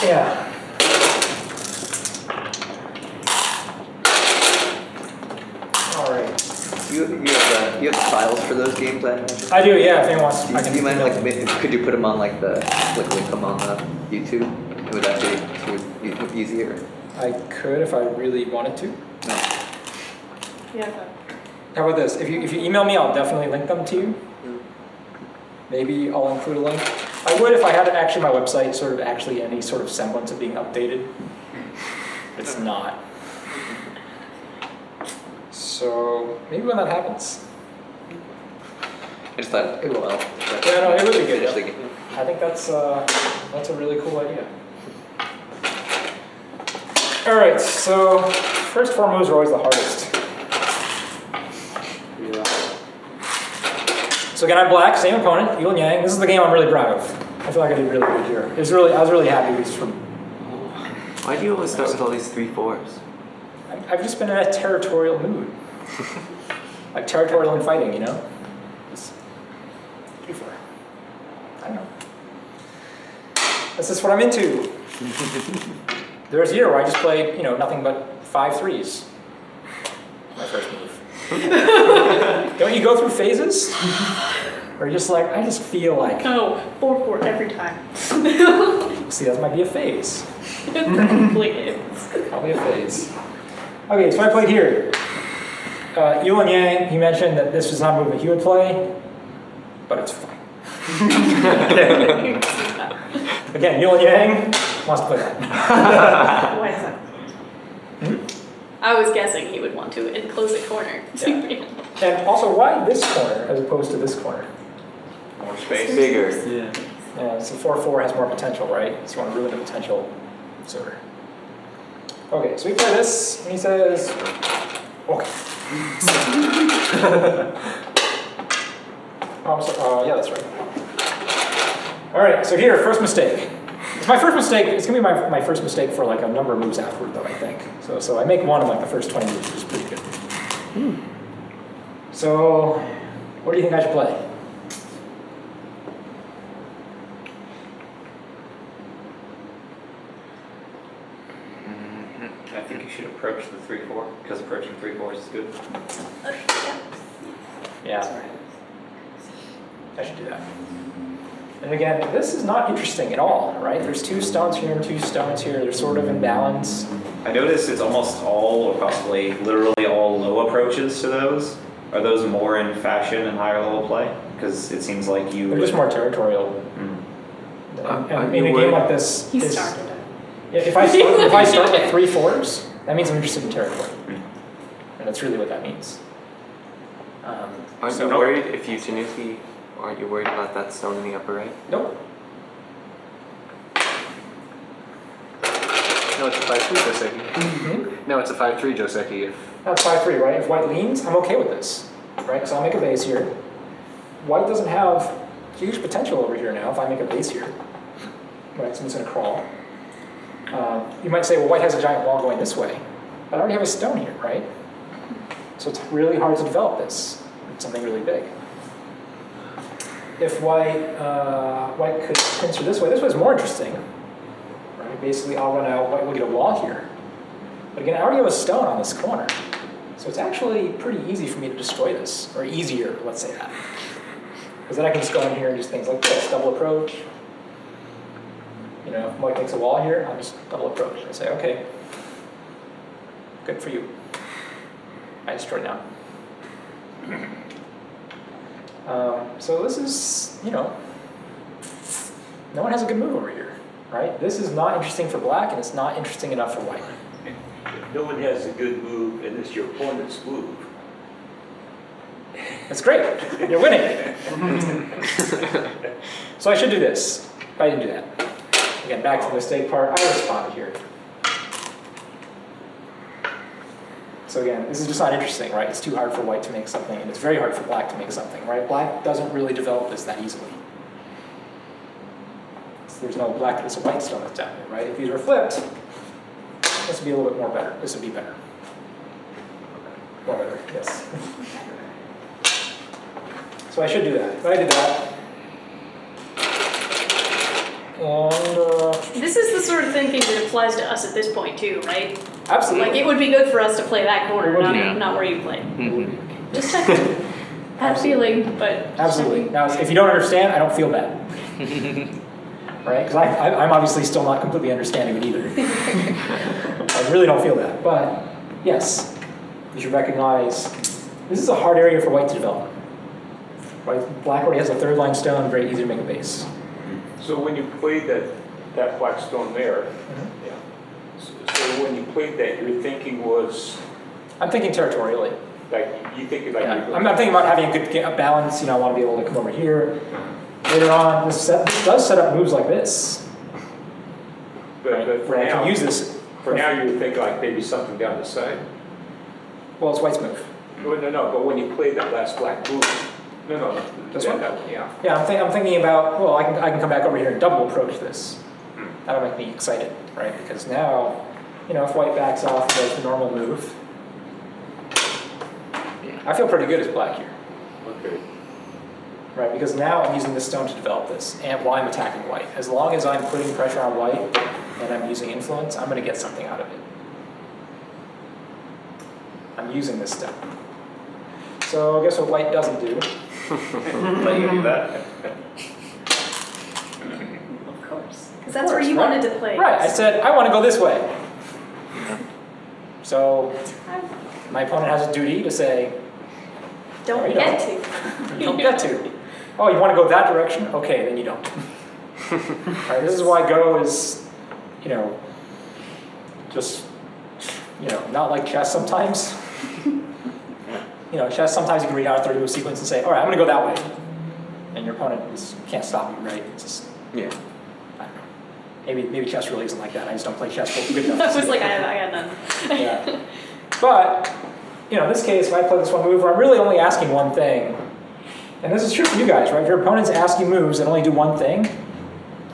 Yeah. All right. You have the files for those games, I imagine? I do, yeah, if anyone wants, I can. Do you mind, like, could you put them on, like, link them on the YouTube? Would that be easier? I could if I really wanted to. No. Yeah. How about this? If you email me, I'll definitely link them to you. Maybe I'll include a link. I would if I had actually my website sort of actually any sort of semblance of being updated. It's not. So maybe when that happens. I just thought it would help. Yeah, no, it would be good. Finish the Yeah. game. I think that's a really cool idea. All right, so first 4 moves are always the hardest. Yeah. So again, I'm black, same opponent, Yilun Yang. This is the game I'm really proud of. I feel like I did really good here. I was really happy just from. Why do you always start with all these 3-4s? I've just been in a territorial mood, like territorial and fighting, you know. Just 3-4. I don't know. This is what I'm into. There was a year where I just played, you know, nothing but 5 3s. My first move. Don't you go through phases? Or you're just like, I just feel like. Oh, 4-4 every time. See, that might be a phase. Probably is. Probably a phase. Okay, so I played here. Yilun Yang, he mentioned that this was not a move that he would play, but it's fine. Again, Yilun Yang wants to play that. Why is that? I was guessing he would want to enclose a corner. Yeah. And also, why this corner as opposed to this corner? More space. Bigger. Yeah. Yeah, so 4-4 has more potential, right? So you want to ruin the potential sooner. Okay, so we play this, and he says, okay. Yeah, that's right. All right, so here, first mistake. It's my first mistake. It's gonna be my first mistake for like a number of moves afterward, though, I think. So I make one in like the first 20 moves, which is pretty good. So, what do you think I should play? I think you should approach the 3-4 because approaching 3-4s is good. Yeah. I should do that. And again, this is not interesting at all, right? There's 2 stones here and 2 stones here. They're sort of in balance. I notice it's almost all, or possibly literally all, low approaches to those. Are those more in fashion in higher level play? Because it seems like you. They're just more territorial. And I mean, a game like this He is. started it. Yeah, if I start with 3-4s, that means I'm interested in territory. And that's really what that means. Aren't So- you worried if you Tanuki, aren't you worried about that stone in the upper right? Nope. No, it's a 5-3 Joseki. No, it's a 5-3 Joseki. That's 5-3, right? If white leans, I'm okay with this, right? So I'll make a base here. White doesn't have huge potential over here now if I make a base here. Right, so I'm just gonna crawl. You might say, well, white has a giant wall going this way. But I already have a stone here, right? So it's really hard to develop this. It's something really big. If white could pincer this way is more interesting. Right? Basically, I'll run out, white will get a wall here. But again, I already have a stone on this corner. So it's actually pretty easy for me to destroy this, or easier, let's say that. Because then I can just go in here and do things like this, double approach. You know, if white makes a wall here, I'll just double approach. I say, okay, good for you. I destroyed now. So this is, you know, no one has a good move over here, right? This is not interesting for black, and it's not interesting enough for white. If no one has a good move and it's your opponent's move, That's great. You're winning. So I should do this. But I didn't do that. Again, back to the mistake part. I responded here. So again, this is just not interesting, right? It's too hard for white to make something, and it's very hard for black to make something, right? Black doesn't really develop this that easily. So there's no black, it's a white stone that's down here, right? If these were flipped, this would be a little bit more better. This would be better. More better, yes. So I should do that, but I did that. And This is the sort of thinking that applies to us at this point too, right? absolutely. Like it would be good for us to play that corner, not, Yeah. not where you play. Mhm. Just checking. Had a feeling, but. Absolutely. Now, if you don't understand, I don't feel bad. Right? Because I'm obviously still not completely understanding it either. I really don't feel that. But yes, you should recognize this is a hard area for white to develop. Right? Black already has a third line stone, very easy to make a base. So when you played that black stone there, yeah. So when you played that, your thinking was I'm thinking territorially. like you think like Yeah. you're I'm thinking about having a balance. I want to be able to come over here. Later on, this does set up moves like this. but for Where I now, can use this. for now you would think like maybe something down the side. Well, it's white's move. No, but when you played that last black move, no, This one? that one, yeah. Yeah, I'm thinking about, well, I can come back over here and double approach this. That'll make me excited, right? Because now, if white backs off and does the normal move, I feel pretty good as black here, Okay. right? Because now I'm using this stone to develop this, and while I'm attacking white. As long as I'm putting pressure on white and I'm using influence, I'm going to get something out of it. I'm using this stone. So I guess what white doesn't do. Let you do that. Of course. Because that's where you right? wanted to play. Right, I said, I want to go this way. So my opponent has a duty to say, Don't No, you get don't. to. you don't get to. Oh, you want to go that direction? Okay, then you don't. Right, this is why Go is, just, not like chess sometimes. Chess, sometimes you can read out a 30 move sequence and say, all right, I'm going to go that way. And your opponent can't stop you, right? It's just, Yeah. I don't know. Maybe chess really isn't like that. I just don't play chess good enough. I to was see like, it. I got none. Yeah. But, in this case, if I play this one move where I'm really only asking one thing, and this is true for you guys, right? If your opponent's asking moves that only do one thing,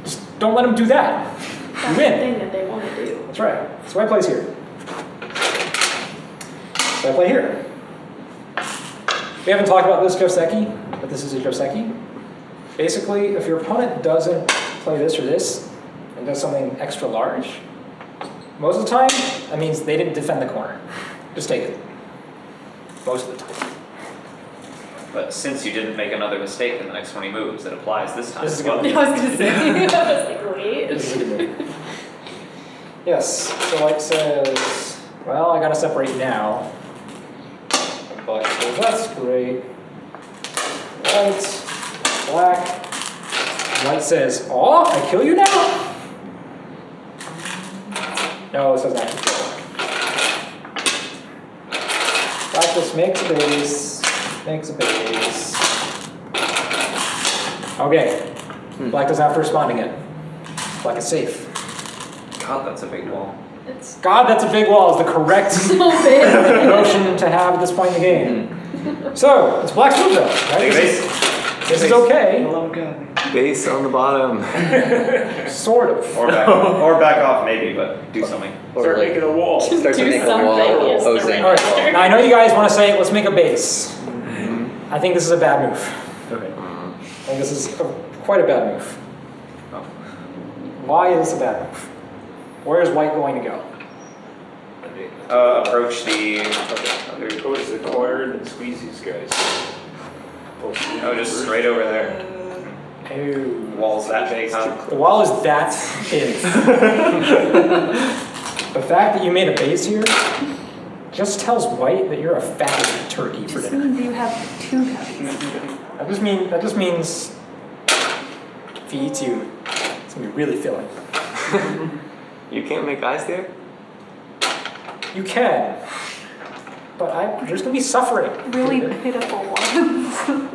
just don't let them do that. That's You the win. thing that they want to do. That's right. So I plays here. So I play here. We haven't talked about this Joseki, but this is a Joseki. Basically, if your opponent doesn't play this or this, and does something extra large, most of the time, that means they didn't defend the corner. Just take it. Most of the time. But since you didn't make another mistake in the next 20 moves, it applies this time This is as a good well. I was going to say. I was like, wait. This is a good move. Yes, so white says, well, I gotta separate now. Black says, that's great. White, black. White says, oh, I kill you now? No, this doesn't actually kill. Black just makes a base, makes a base. Okay, black doesn't have to respond again. Black is safe. God, that's a big wall. It's God, that's a big wall is the correct so big. notion to have at this point in the game. So, it's black's move though, right? Big base. This is okay, Base on the bottom. sort of. Or back off maybe, but do something. Or Start like, making a wall. start to Do make a something wall. is the Jose. All right, now I know you guys want to say, let's make a base. I think this is a bad move. Okay. I think this is quite a bad move. Why is this a bad move? Where is white going to go? Approach the other. Go to the corner and squeeze these guys. Oh, just straight over there. Ew. Wall's that big, huh? The wall is that big. The fact that you made a base here just tells white that you're a fatty turkey for Just dinner. means you have two cubbies. That just means if he eats you, it's gonna be really filling. You can't make eyes there? You can, but there's gonna be suffering. Really pitiful ones.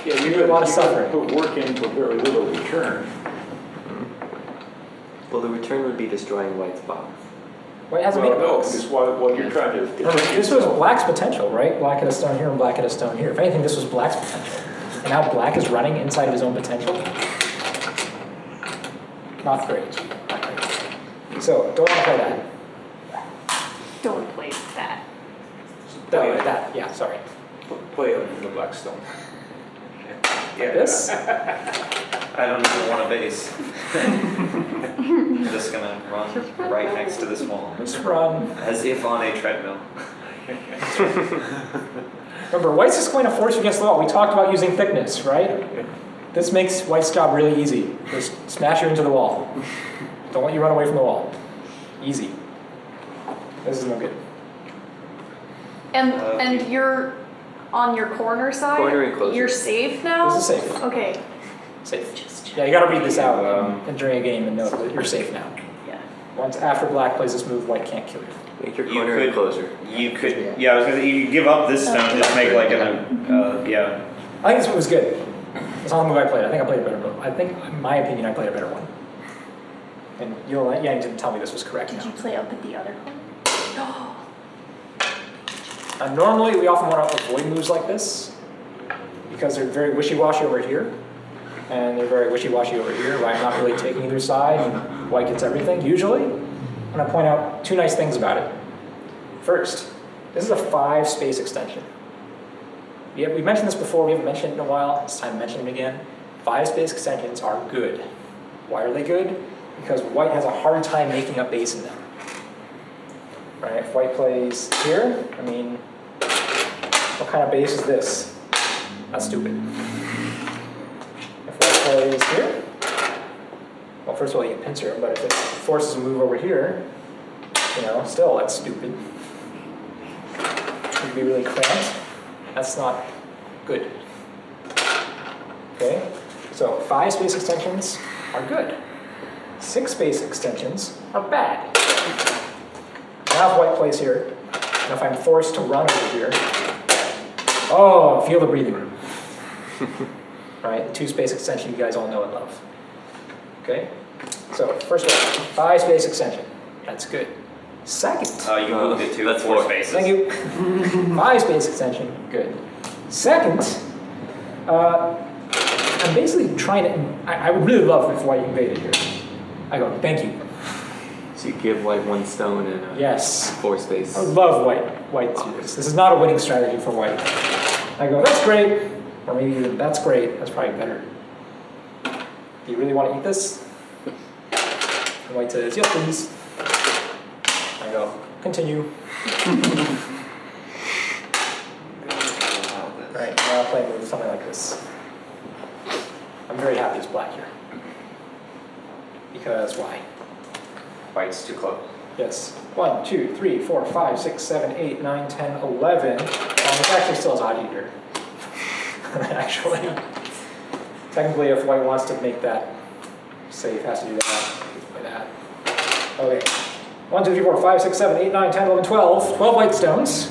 Yeah, You do a lot of suffering. Put work in for very little return. Well, the return would be destroying white's box. White hasn't made a No, box. because what you're trying to defend This was yourself. black's potential, right? Black had a stone here and black had a stone here. If anything, this was black's potential. And now black is running inside of his own potential. Not great. Not great. So, don't want to play that. Don't play that. Yeah, sorry. Play it in the black stone. Yeah. this. I don't even want a base. I'm just gonna run right next to this wall. Just run. As if on a treadmill. Remember, white's just going to force you against the wall. We talked about using thickness, right? This makes white's job really easy. Just smash you into the wall. Don't let you run away from the wall. Easy. This is no good. And you're on your corner side? Corner enclosure. You're safe now? This is safe. Okay. Safe. Yeah, you gotta read this out and during a game and know that you're safe now. Yeah. Once after black plays this move, white can't kill you. Make your You corner could- enclosure. You could, yeah, I was gonna say, you could give up this stone, just make like yeah. I think this one was good. It's not the move I played. I think I played a better move. I think, in my opinion, I played a better one. And Yilun Yang didn't tell me this was correct. Did you play up at the other corner? Normally, we often want to avoid moves like this because they're very wishy-washy over here, and they're very wishy-washy over here, where I'm not really taking either side, and white gets everything, usually. I'm going to point out two nice things about it. First, this is a 5-space extension. We mentioned this before, we haven't mentioned it in a while, it's time to mention it again. 5-space extensions are good. Why are they good? Because white has a hard time making a base in them. Right, if white plays here, I mean, what kind of base is this? That's stupid. If white plays here, well, first of all, you can pincer him, but if it forces a move over here, still, that's stupid. You'd be really cramped. That's not good. Okay, so 5-space extensions are good. 6-space extensions are bad. Now if white plays here, and if I'm forced to run over here, oh, feel the breathing room. Right, the 2-space extension you guys all know and love. Okay, so first of all, 5-space extension, that's good. Second, You moved it to that's 4 four. spaces. thank you. 5-space extension, good. Second, I'm basically trying to, I would really love if white invaded here. I go, thank you. So you give white 1 stone and a Yes. 4 space. I would love white to do this. This is not a winning strategy for white. I go, that's great. Or maybe even, that's great. That's probably better. Do you really want to eat this? And white says, yes, please. I go, continue. Right, now I'll play with something like this. I'm very happy it's black here. Because why? White's too close. Yes. 1, 2, 3, 4, 5, 6, 7, 8, 9, 10, 11. It's actually still as odd here. Actually. Technically, if white wants to make that safe, has to do that. Like that. Okay. 1, 2, 3, 4, 5, 6, 7, 8, 9, 10, 11, 12. 12 white stones.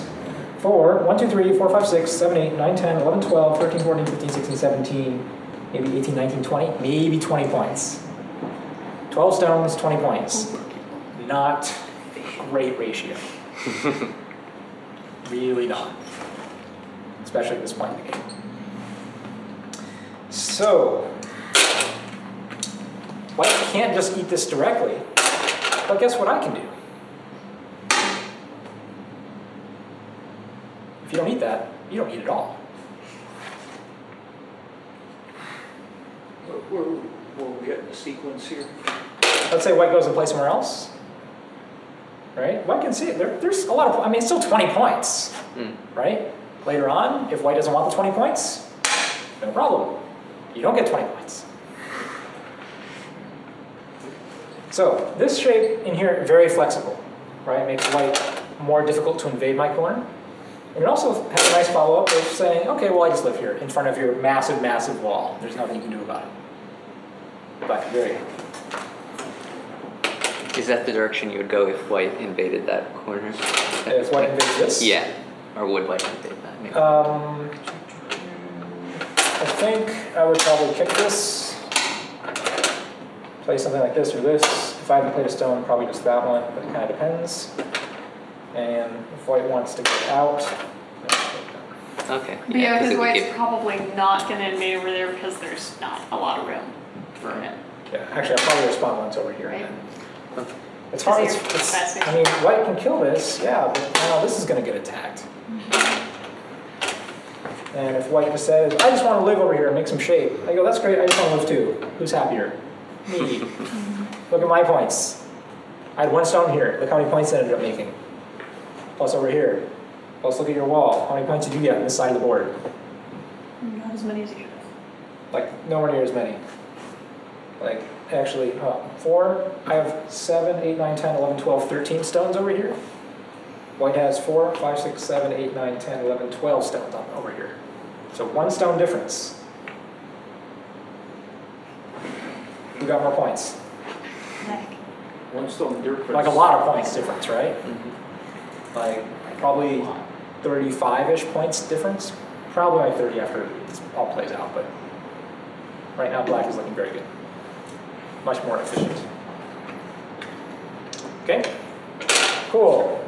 4, 1, 2, 3, 4, 5, 6, 7, 8, 9, 10, 11, 12, 13, 14, 15, 16, 17, maybe 18, 19, 20, maybe 20 points. 12 stones, 20 points. Not a great ratio. Really not. Especially at this point in the game. So, white can't just eat this directly, but guess what I can do? If you don't eat that, you don't eat it all. Where we get in the sequence here? Let's say white goes and plays somewhere else. Right? White can see it. There's a lot of, it's still 20 points. Right? Later on, if white doesn't want the 20 points, no problem. You don't get 20 points. So this shape in here, very flexible. Right? Makes white more difficult to invade my corner. And it also has a nice follow-up of saying, okay, well, I just live here in front of your massive, massive wall. There's nothing you can do about it. But very happy. Is that the direction you would go if white invaded that corner? If white invades this? Yeah. Or would white invade that? Maybe. I think I would probably kick this, play something like this or this. If I hadn't played a stone, probably just that one, but it kind of depends. And if white wants to get out, Okay. But yeah, 'cause because it would white's give- probably not going to invade over there because there's not a lot of room for him. yeah, actually I'll probably respond once over here. Right. Then. It's hard, Because you're fast I mean, white can kill this, yeah, but now this is gonna get attacked. And if white just says, I just want to live over here and make some shape, I go, that's great, I just want to live too. Who's happier? Me. Look at my points. I had 1 stone here. Look how many points I ended up making. Plus over here. Plus look at your wall. How many points did you get on this side of the board? Not as many as you should have. Like, nowhere near as many. Like, actually, 4. I have 7, 8, 9, 10, 11, 12, 13 stones over here. White has 4, 5, 6, 7, 8, 9, 10, 11, 12 stones over here. So 1 stone difference. Who got more points? Heck. 1 stone difference. Like a lot of points difference, right? Like probably 35-ish points difference. Probably like 30 after this all plays out, but right now black is looking very good. Much more efficient. Okay, cool.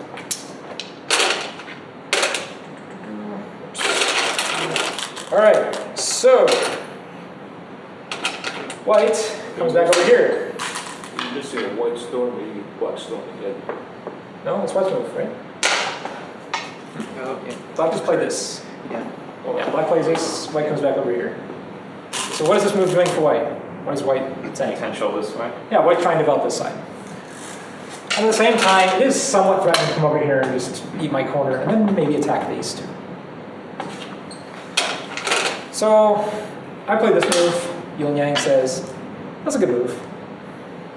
All right, so white comes back over here. You just say a white stone, maybe black stone again. No, it's white's move, right? Oh, yeah. Black just played this. Yeah. Yeah, black plays this, white comes back over here. So what is this move doing for white? What is white saying? Potential this way. Yeah, white trying to develop this side. And at the same time, it is somewhat threatening to come over here and just eat my corner and then maybe attack these two. So I played this move. Yilun Yang says, that's a good move.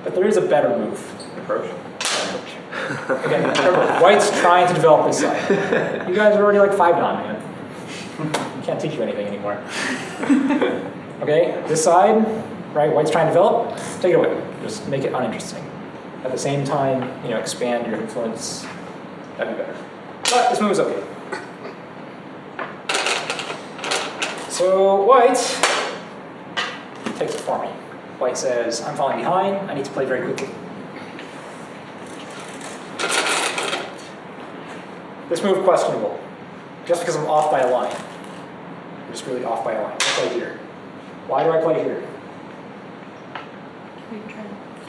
But there is a better move. Approach. Again, remember, white's trying to develop this side. You guys are already like 5 down, man. Can't teach you anything anymore. Okay, this side, right? White's trying to develop. Take it away. Just make it uninteresting. At the same time, expand your influence. That'd be better. But this move is okay. So white takes it for me. White says, I'm falling behind. I need to play very quickly. This move questionable. Just because I'm off by a line. I'm just really off by a line. I play here. Why do I play here?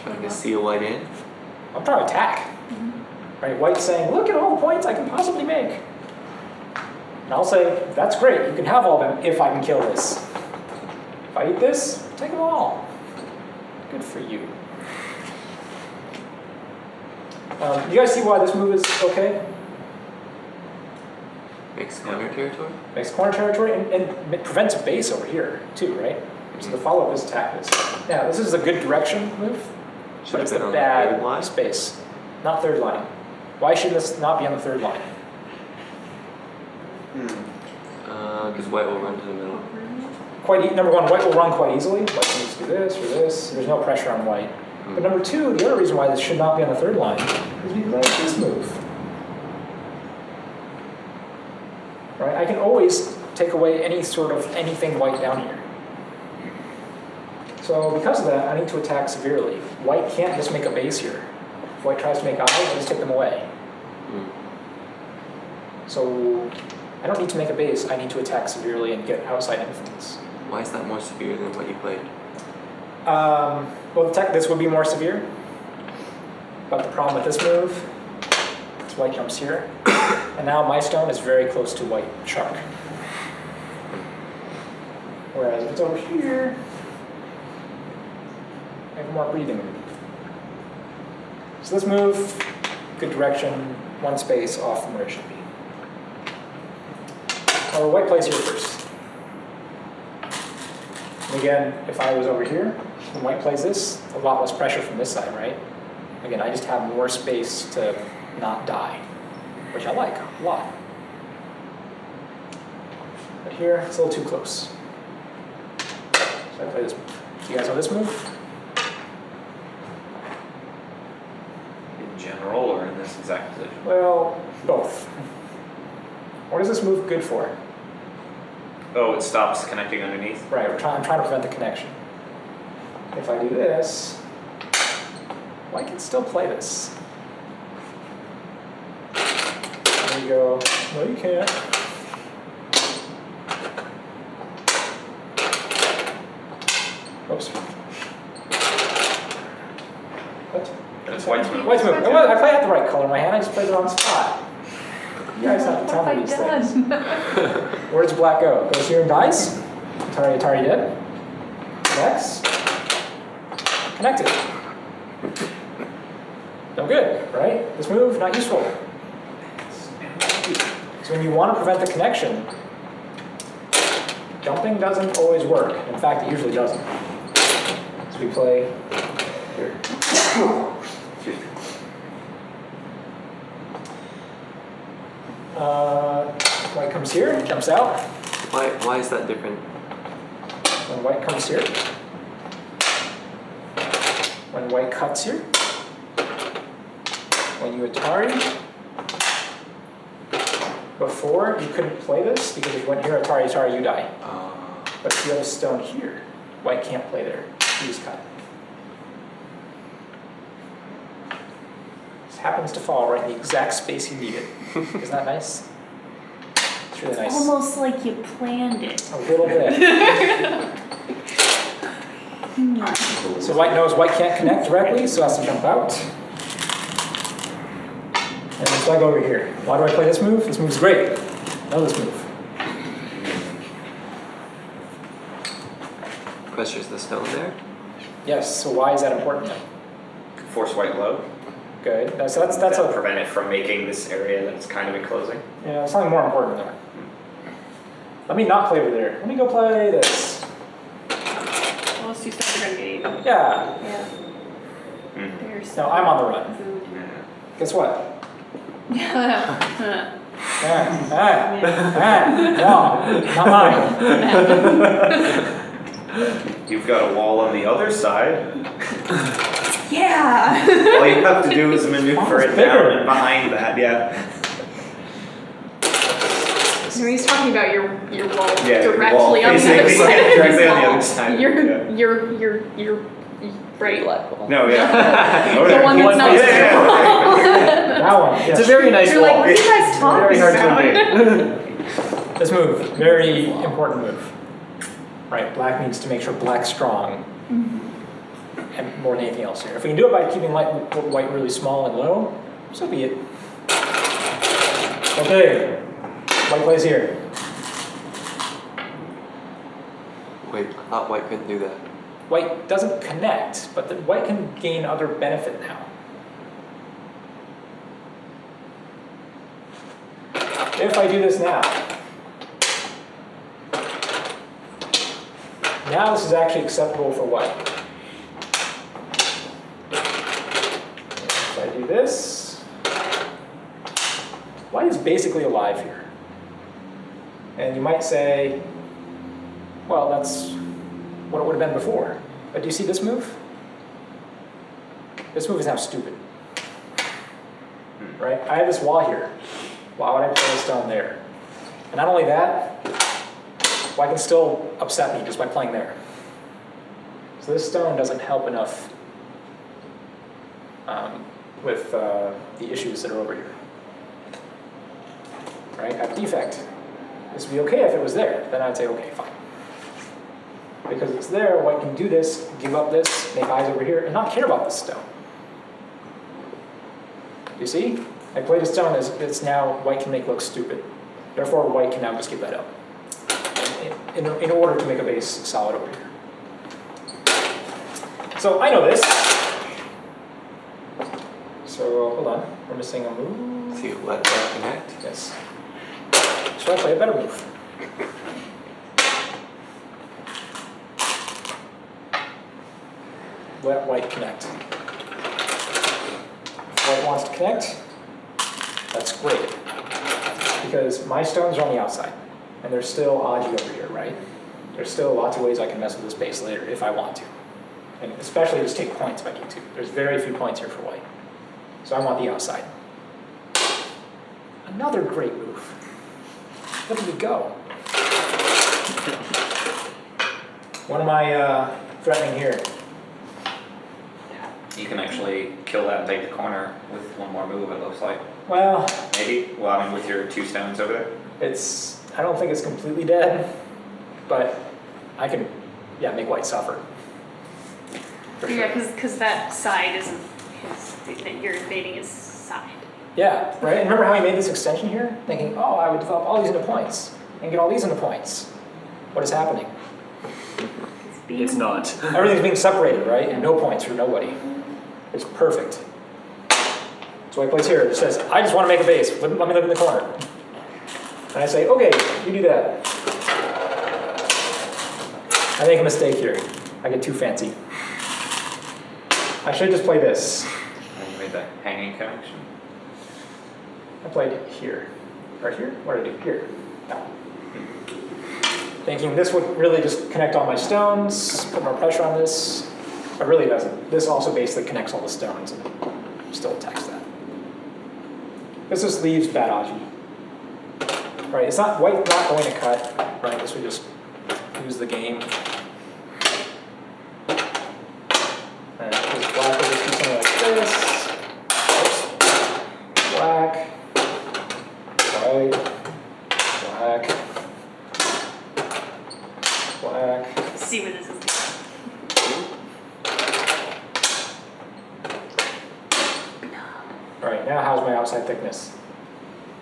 Trying to seal white in. I'm trying to attack. Right? White's saying, look at all the points I can possibly make. And I'll say, that's great. You can have all of them if I can kill this. If I eat this, take them all. Good for you. You guys see why this move is okay? Makes corner territory. Makes corner territory and it prevents base over here too, right? So the follow-up is attack this. Now this is a good direction move, Should but have it's been the on the third line. bad space, not third line. Why should this not be on the third line? Because white will run to the middle. Number 1, white will run quite easily. White needs to do this or this. There's no pressure on white. But number 2, the other reason why this should not be on the third line is because I like this move. Right? I can always take away anything white down here. So because of that, I need to attack severely. White can't just make a base here. If white tries to make eyes, I just take them away. So I don't need to make a base, I need to attack severely and get outside influence. Why is that more severe than what you played? Well, this would be more severe. But the problem with this move is white jumps here. And now my stone is very close to white shark. Whereas if it's over here, I have more breathing room. So this move, good direction, 1 space off from where it should be. Now white plays here first. And again, if I was over here, when white plays this, a lot less pressure from this side, right? Again, I just have more space to not die, which I like a lot. But here, it's a little too close. So I play this move. You guys know this move? In general, or in this exact position? Well, both. What is this move good for? Oh, it stops connecting underneath. Right, I'm trying to prevent the connection. If I do this, well, I can still play this. There you go. No, you can't. Oops. What? It's white's move. White's move. I play at the right color in my hand, I just played the wrong spot. You guys have to tell What me have I these things. done? Where does black go? Goes here and dies. Atari dead. Connects. Connected. No good, right? This move, not useful. So when you want to prevent the connection, dumping doesn't always work. In fact, it usually doesn't. So we play here. White comes here, jumps out. Why is that different? When white comes here. When white cuts here. When you Atari. Before, you couldn't play this because if you went here, Atari, you die. But if you have a stone here, white can't play there. He's cut. This happens to fall right in the exact space you need it. Isn't that nice? It's really nice. Almost like you planned it. A little bit. So white knows white can't connect directly, so has to jump out. And so I go over here. Why do I play this move? This move's great. I know this move. Pressures the stone there? Yes, so why is that important then? Force white low. Good. So that's That'll a prevent it from making this area that's kind of enclosing. yeah, something more important though. Let me not play over there. Let me go play this. Well, those two stones are gonna get eaten. Yeah. Yeah. Mm. There's No, I'm on the run. food. Guess what? Yeah. No, not mine. You've got a wall on the other side. Yeah. All you have to do is maneuver it It's down bigger. and behind that, yeah. No, he's talking about your wall Yeah, your directly wall on the other facing- side. directly on the other side, Your right. No, yeah. The one that's not. Yeah. That one. It's a Yes. very nice You're wall. like, what are you guys talking Very hard about? to invade. This move, very important move. Right, black needs to make sure black's strong. And more than anything else here. If we can do it by keeping white really small and low, so be it. Okay, white plays here. Wait, I thought white couldn't do that. White doesn't connect, but the white can gain other benefit now. If I do this now this is actually acceptable for white. If I do this, white is basically alive here. And you might say, well, that's what it would have been before. But do you see this move? This move is now stupid. Right? I have this wall here. Why would I play a stone there? And not only that, white can still upset me just by playing there. So this stone doesn't help enough with the issues that are over here. Right? I have a defect. This would be okay if it was there. Then I'd say, okay, fine. Because it's there, white can do this, give up this, make eyes over here, and not care about this stone. Do you see? I played a stone that's now white can make look stupid. Therefore, white can now just give that up. In order to make a base solid over here. So I know this. So hold on, we're missing a move. So you let that connect? Yes. Should I play a better move? Let white connect. If white wants to connect, that's great. Because my stones are on the outside. And there's still Aji over here, right? There's still lots of ways I can mess with this base later if I want to. And especially just take points if I need to. There's very few points here for white. So I want the outside. Another great move. Look at me go. What am I threatening here? You can actually kill that and take the corner with one more move, it looks like. Well, Maybe? Well, I mean, with your 2 stones over there. I don't think it's completely dead, but I can, make white suffer. For sure. Yeah, because that side isn't his. That you're invading his side. Yeah, right? And remember how he made this extension here? Thinking, oh, I would develop all these into points and get all these into points. What is happening? It's not. Everything's being separated, right? And no points for nobody. It's perfect. So I place here, it says, I just want to make a base. Let me live in the corner. And I say, okay, you do that. I make a mistake here. I get too fancy. I should just play this. I made that hanging connection. I played it here. Or here? What did I do? Here. Yeah. Thinking this would really just connect all my stones, put more pressure on this. But really doesn't. This also basically connects all the stones and still attacks that. This just leaves bad Aji. Right, it's not white not going to cut. Right, this would just lose the game. And because black will just do something like this. Oops. Black. White. Black. Black. Let's see where this is. All right, now how's my outside thickness?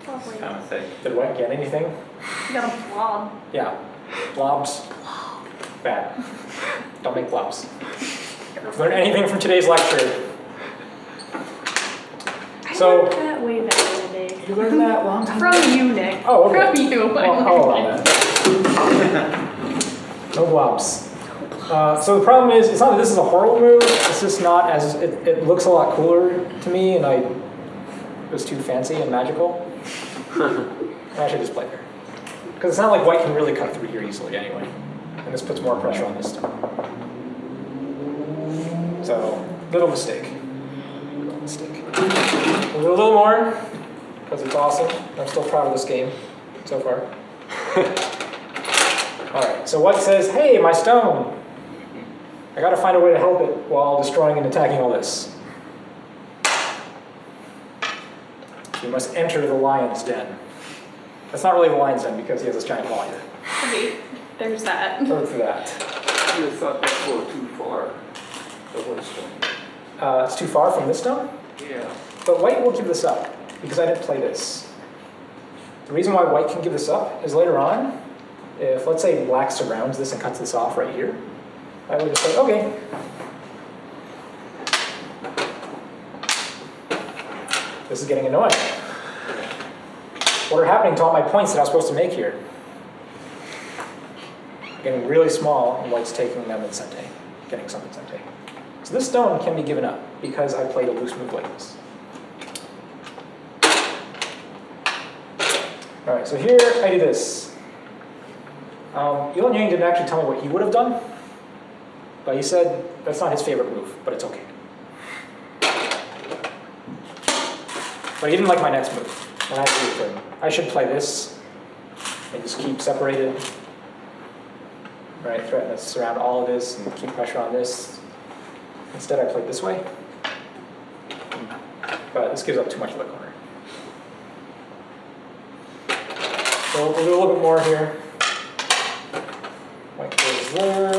Probably. Kind of thing. Did white get anything? You got a blob. Yeah. Blobs. Bad. Don't make blobs. Learn anything from today's lecture. So- I learned that way back in the day. You learned that a long time From you, Nick. Oh, okay. From you. Well, I'll allow that. No blobs. So the problem is, it's not that this is a horrible move, it's just not as, it looks a lot cooler to me, and it was too fancy and magical. I should just play there. Because it's not like white can really cut through here easily anyway. And this puts more pressure on this stone. So, little mistake. Little mistake. We'll do a little more, because it's awesome. I'm still proud of this game so far. Alright, so white says, hey, my stone! I gotta find a way to help it while destroying and attacking all this. You must enter the lion's den. That's not really the lion's den because he has this giant wall here. Okay, there's that. Sort through that. You thought that's a little too far. The one stone. It's too far from this stone, Yeah. but white will give this up because I didn't play this. The reason why white can give this up is later on, if let's say black surrounds this and cuts this off right here, I would just say, okay. This is getting annoying. What are happening to all my points that I was supposed to make here? Getting really small, and white's taking them in Sente, getting some in Sente. So this stone can be given up because I played a loose move like this. All right, so here I do this. Yilun Yang didn't actually tell me what he would have done, but he said that's not his favorite move, but it's okay. But he didn't like my next move, and I agree with him. I should play this and just keep separated. Right, threaten to surround all of this and keep pressure on this. Instead, I played this way. But this gives up too much of the corner. So we'll do a little bit more here. White goes there.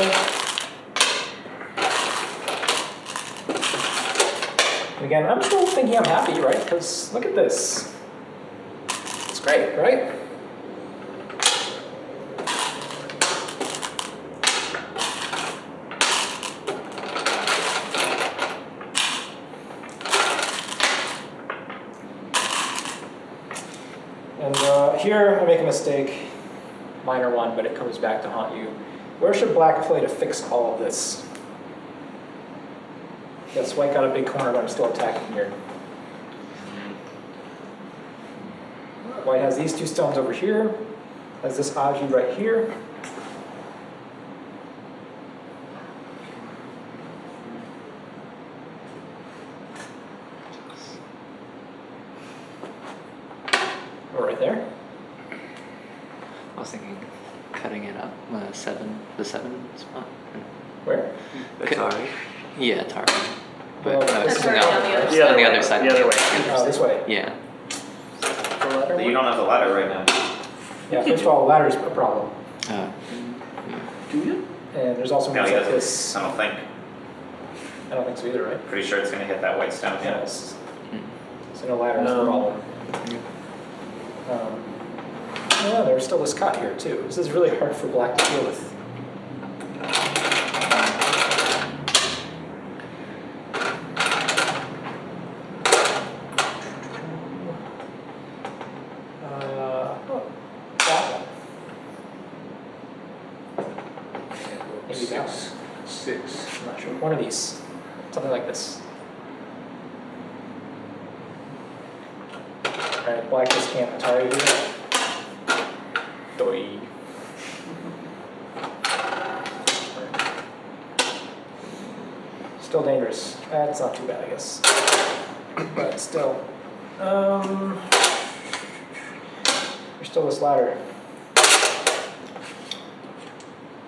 And again, I'm still thinking I'm happy, right? Because look at this. It's great, right? And here I make a mistake, minor one, but it comes back to haunt you. Where should black play to fix all of this? Yes, white got a big corner, but I'm still attacking here. White has these two stones over here, has this Aji right here. Or right there. I was thinking cutting it up, the seven spot. Where? That's alright. Yeah, it's hard. But Well, no, that's it's right no, on the other it's side. on the other side. The other way. Oh, this way. Yeah. The ladder You way? don't have the ladder right now. Yeah, first of all, the ladder's a problem. Do you? And there's also No, moves he like doesn't. this. I don't think. I don't think so either, right? Pretty sure it's gonna hit that white stone. Yes. So no ladder is the No. problem. Yeah, there's still this cut here too. This is really hard for black to deal with. That one. Maybe that one. Six. I'm not sure. One of these. Something like this. Alright, black just can't Atari do it. Doi. Still dangerous. That's not too bad, I guess. But still. There's still this ladder.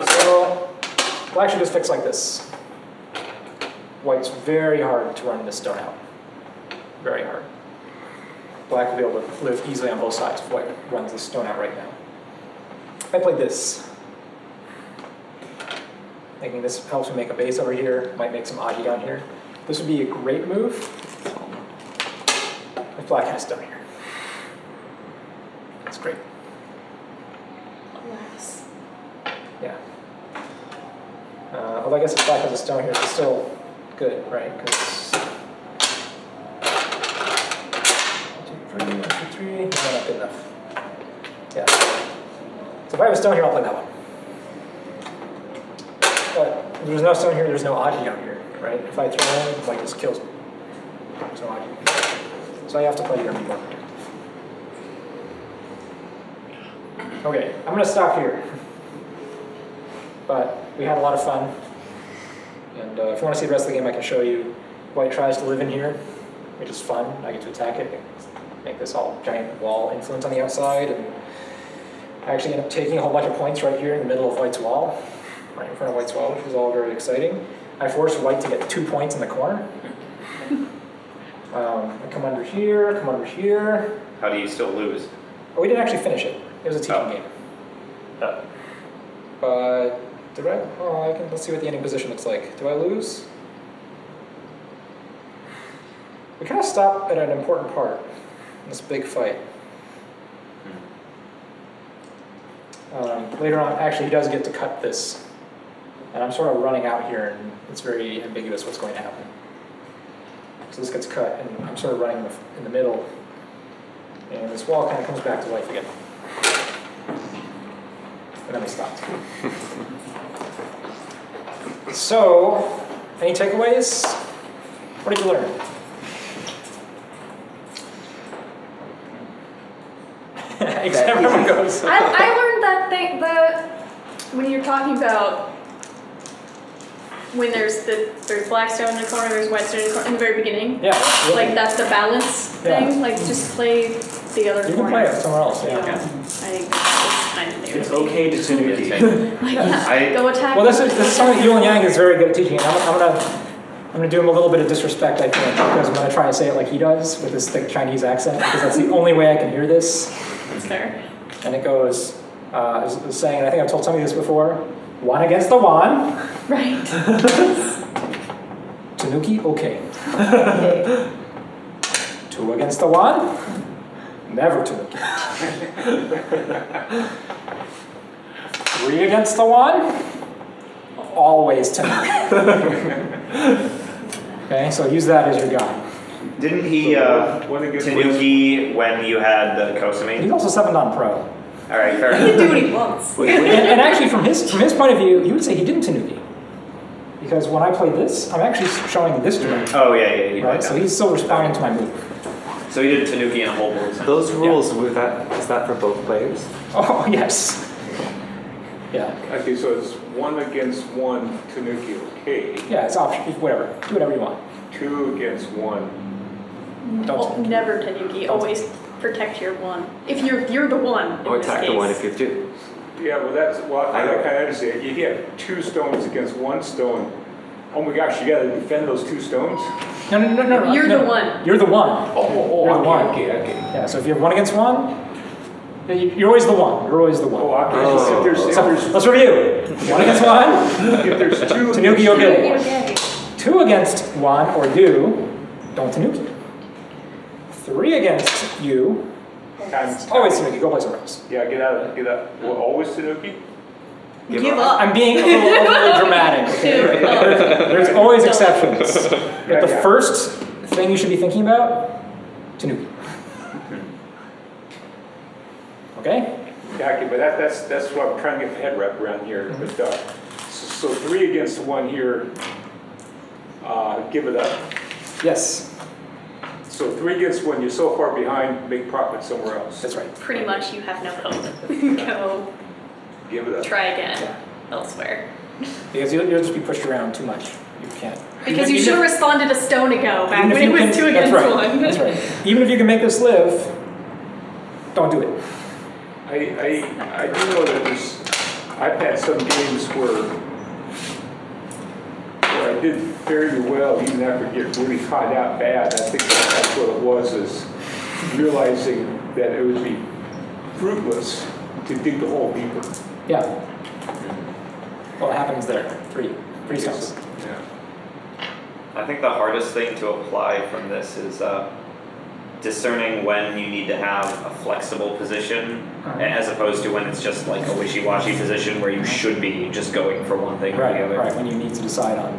So, black should just fix like this. White's very hard to run this stone out. Very hard. Black will be able to live easily on both sides if white runs this stone out right now. If I played this, thinking this helps me make a base over here, might make some aji down here. This would be a great move if black had a stone here. That's great. Alas. Yeah. Although I guess if black has a stone here, it's still good, right? Because 1, 2, 3, 1, 2, 3. No, not good enough. Yeah. So if I have a stone here, I'll play that one. But if there's no stone here, there's no aji down here, right? If I throw in, white just kills me. There's no aji. So I have to play here and be more protective. Okay, I'm going to stop here. But we had a lot of fun. And if you want to see the rest of the game, I can show you. White tries to live in here, which is fun. I get to attack it, make this all giant wall influence on the outside, and I actually end up taking a whole bunch of points right here in the middle of white's wall, right in front of white's wall, which is all very exciting. I forced white to get 2 points in the corner. I come under here, come under here. How do you still lose? Oh, we didn't actually finish it. It was a teaching game. But did I? Oh, let's see what the ending position looks like. Do I lose? We kind of stop at an important part in this big fight. Later on, actually, he does get to cut this. And I'm sort of running out here, and it's very ambiguous what's going to happen. So this gets cut, and I'm sort of running in the middle. And this wall kind of comes back to life again. And then we stopped. So, any takeaways? What did you learn? Except everyone goes. I learned that thing, when you're talking about when there's black stone in the corner, there's white stone in the corner in the very beginning. Yeah. Like that's the balance Yeah. thing. Like just play the other You corner. can play it somewhere else. Yeah. I think that's kind of new. It's okay to Tanuki. Like, yeah, go attack. Well, this is something Yilun Yang is very good at teaching. I'm gonna do him a little bit of disrespect, I think, because I'm gonna try to say it like he does with his thick Chinese accent, because that's the only way I can hear this. That's fair. And it goes, is saying, and I think I've told somebody this before, 1 against the 1. Right. Tanuki, okay. 2 against the 1. Never Tanuki. 3 against the 1. Always Tanuki. Okay, so use that as your guide. Didn't he One against Tanuki when you had the He's Kosumi? also 7-dan pro. All right, fair He can enough. do what he wants. And actually, from his point of view, you would say he didn't Tanuki. Because when I played this, I'm actually showing this direction. Oh yeah, you Right, so he's still responding to my move. So he did Tanuki and a whole board. Those rules, is that for both players? Oh, yes. Yeah, Okay, so it's 1 against 1 Tanuki, okay. yeah, it's option, whatever. Do whatever you want. 2 against 1. Don't Oh, never Tanuki. Always protect your one. If you're the one. Or in this attack the case. one if you have 2. Yeah, well, I kind of understand. You have 2 stones against 1 stone. Oh my gosh, you gotta defend those 2 stones? No. You're no. the one. You're the one. Oh, You're the one. okay. Yeah, so if you have 1 against 1, you're always the one. You're always the one. Oh, okay. Oh. If So, let's review. 1 against 1. if there's 2 Tanuki, against okay. 2 against 1 or do, don't Tanuki. 3 against you. Always Sibicky, go play somewhere else. Yeah, get out. Well, always Tanuki? Give up. I'm being a little overly dramatic. Okay? There's always exceptions. But the first thing you should be thinking about, Tanuki. Okay? Yeah, but that's what I'm trying to get my head wrapped around here. Mm-hmm. But, so 3 against 1 here, give it up. Yes, So 3 against 1, you're so far behind, make profit somewhere else. that's right. Pretty much you have no hope. Go Give it up. try again elsewhere. Because you'll just be pushed around too much. You can't. Because you should have responded a stone ago, back Even when if it you was can- 2 against that's right, 1. That's right. Even if you can make this live, don't do it. I do know that I've had some games where I did fairly well even after getting really caught out bad. I think that's what it was, is realizing that it would be fruitless to dig the hole deeper. Yeah. Well, it happens there. 3 stones. Yeah. I think the hardest thing to apply from this is discerning when you need to have a flexible position as opposed to when it's just like a wishy-washy position where you should be just going for one thing or the Right, other. right, when you need to decide on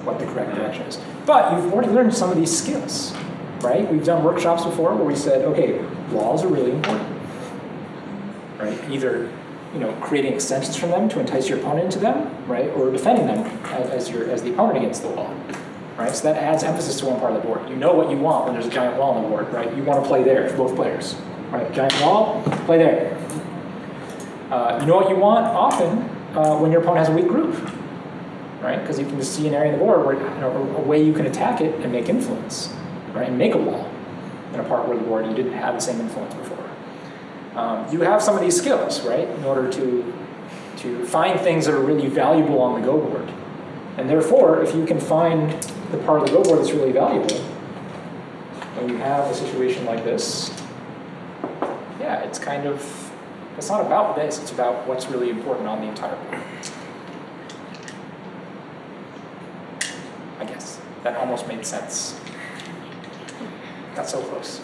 what the correct direction is. But you've already learned some of these skills, right? We've done workshops before where we said, okay, walls are really important, right? Either, creating extensions from them to entice your opponent into them, right? Or defending them as the opponent against the wall, right? So that adds emphasis to one part of the board. You know what you want when there's a giant wall on the board, right? You want to play there for both players, right? Giant wall, play there. You know what you want often when your opponent has a weak group, right? Because you can just see an area in the board where, a way you can attack it and make influence, right? And make a wall in a part where the board you didn't have the same influence before. You have some of these skills, right? In order to find things that are really valuable on the go board. And therefore, if you can find the part of the go board that's really valuable, when you have a situation like this, yeah, it's not about this, it's about what's really important on the entire board. I guess. That almost made sense. Got so close.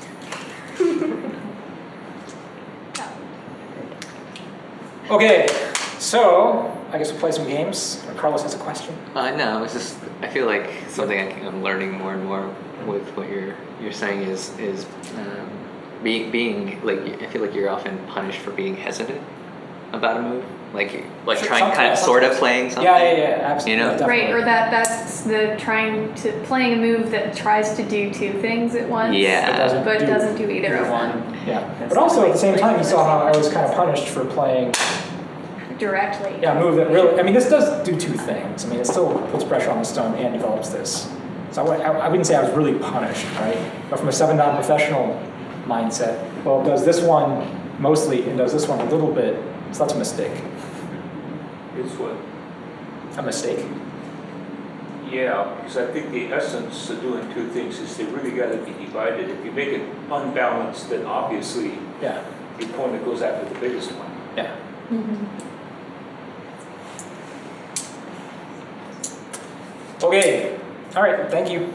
Okay, so I guess we'll play some games. Carlos has a question. No, it's just I feel like something I'm learning more and more with what you're saying is being like I feel like you're often punished for being hesitant about a move, like trying kind of sort of playing something. Yeah, absolutely. You know? Definitely. Right, or that's the playing a move that tries to do 2 things at once. Yeah. But doesn't do either of them. Yeah, but also at the same time, you saw how I was kind of punished for playing Directly. a move that really, this does do 2 things. It still puts pressure on the stone and develops this. So I wouldn't say I was really punished, right? But from a 7-down professional mindset, well, it does this one mostly and does this one a little bit, so that's a mistake. It's what? A mistake. Yeah, because I think the essence of doing 2 things is they really got to be divided. If you make it unbalanced, then obviously Yeah, the opponent goes after the biggest one. yeah. Okay, all right, thank you.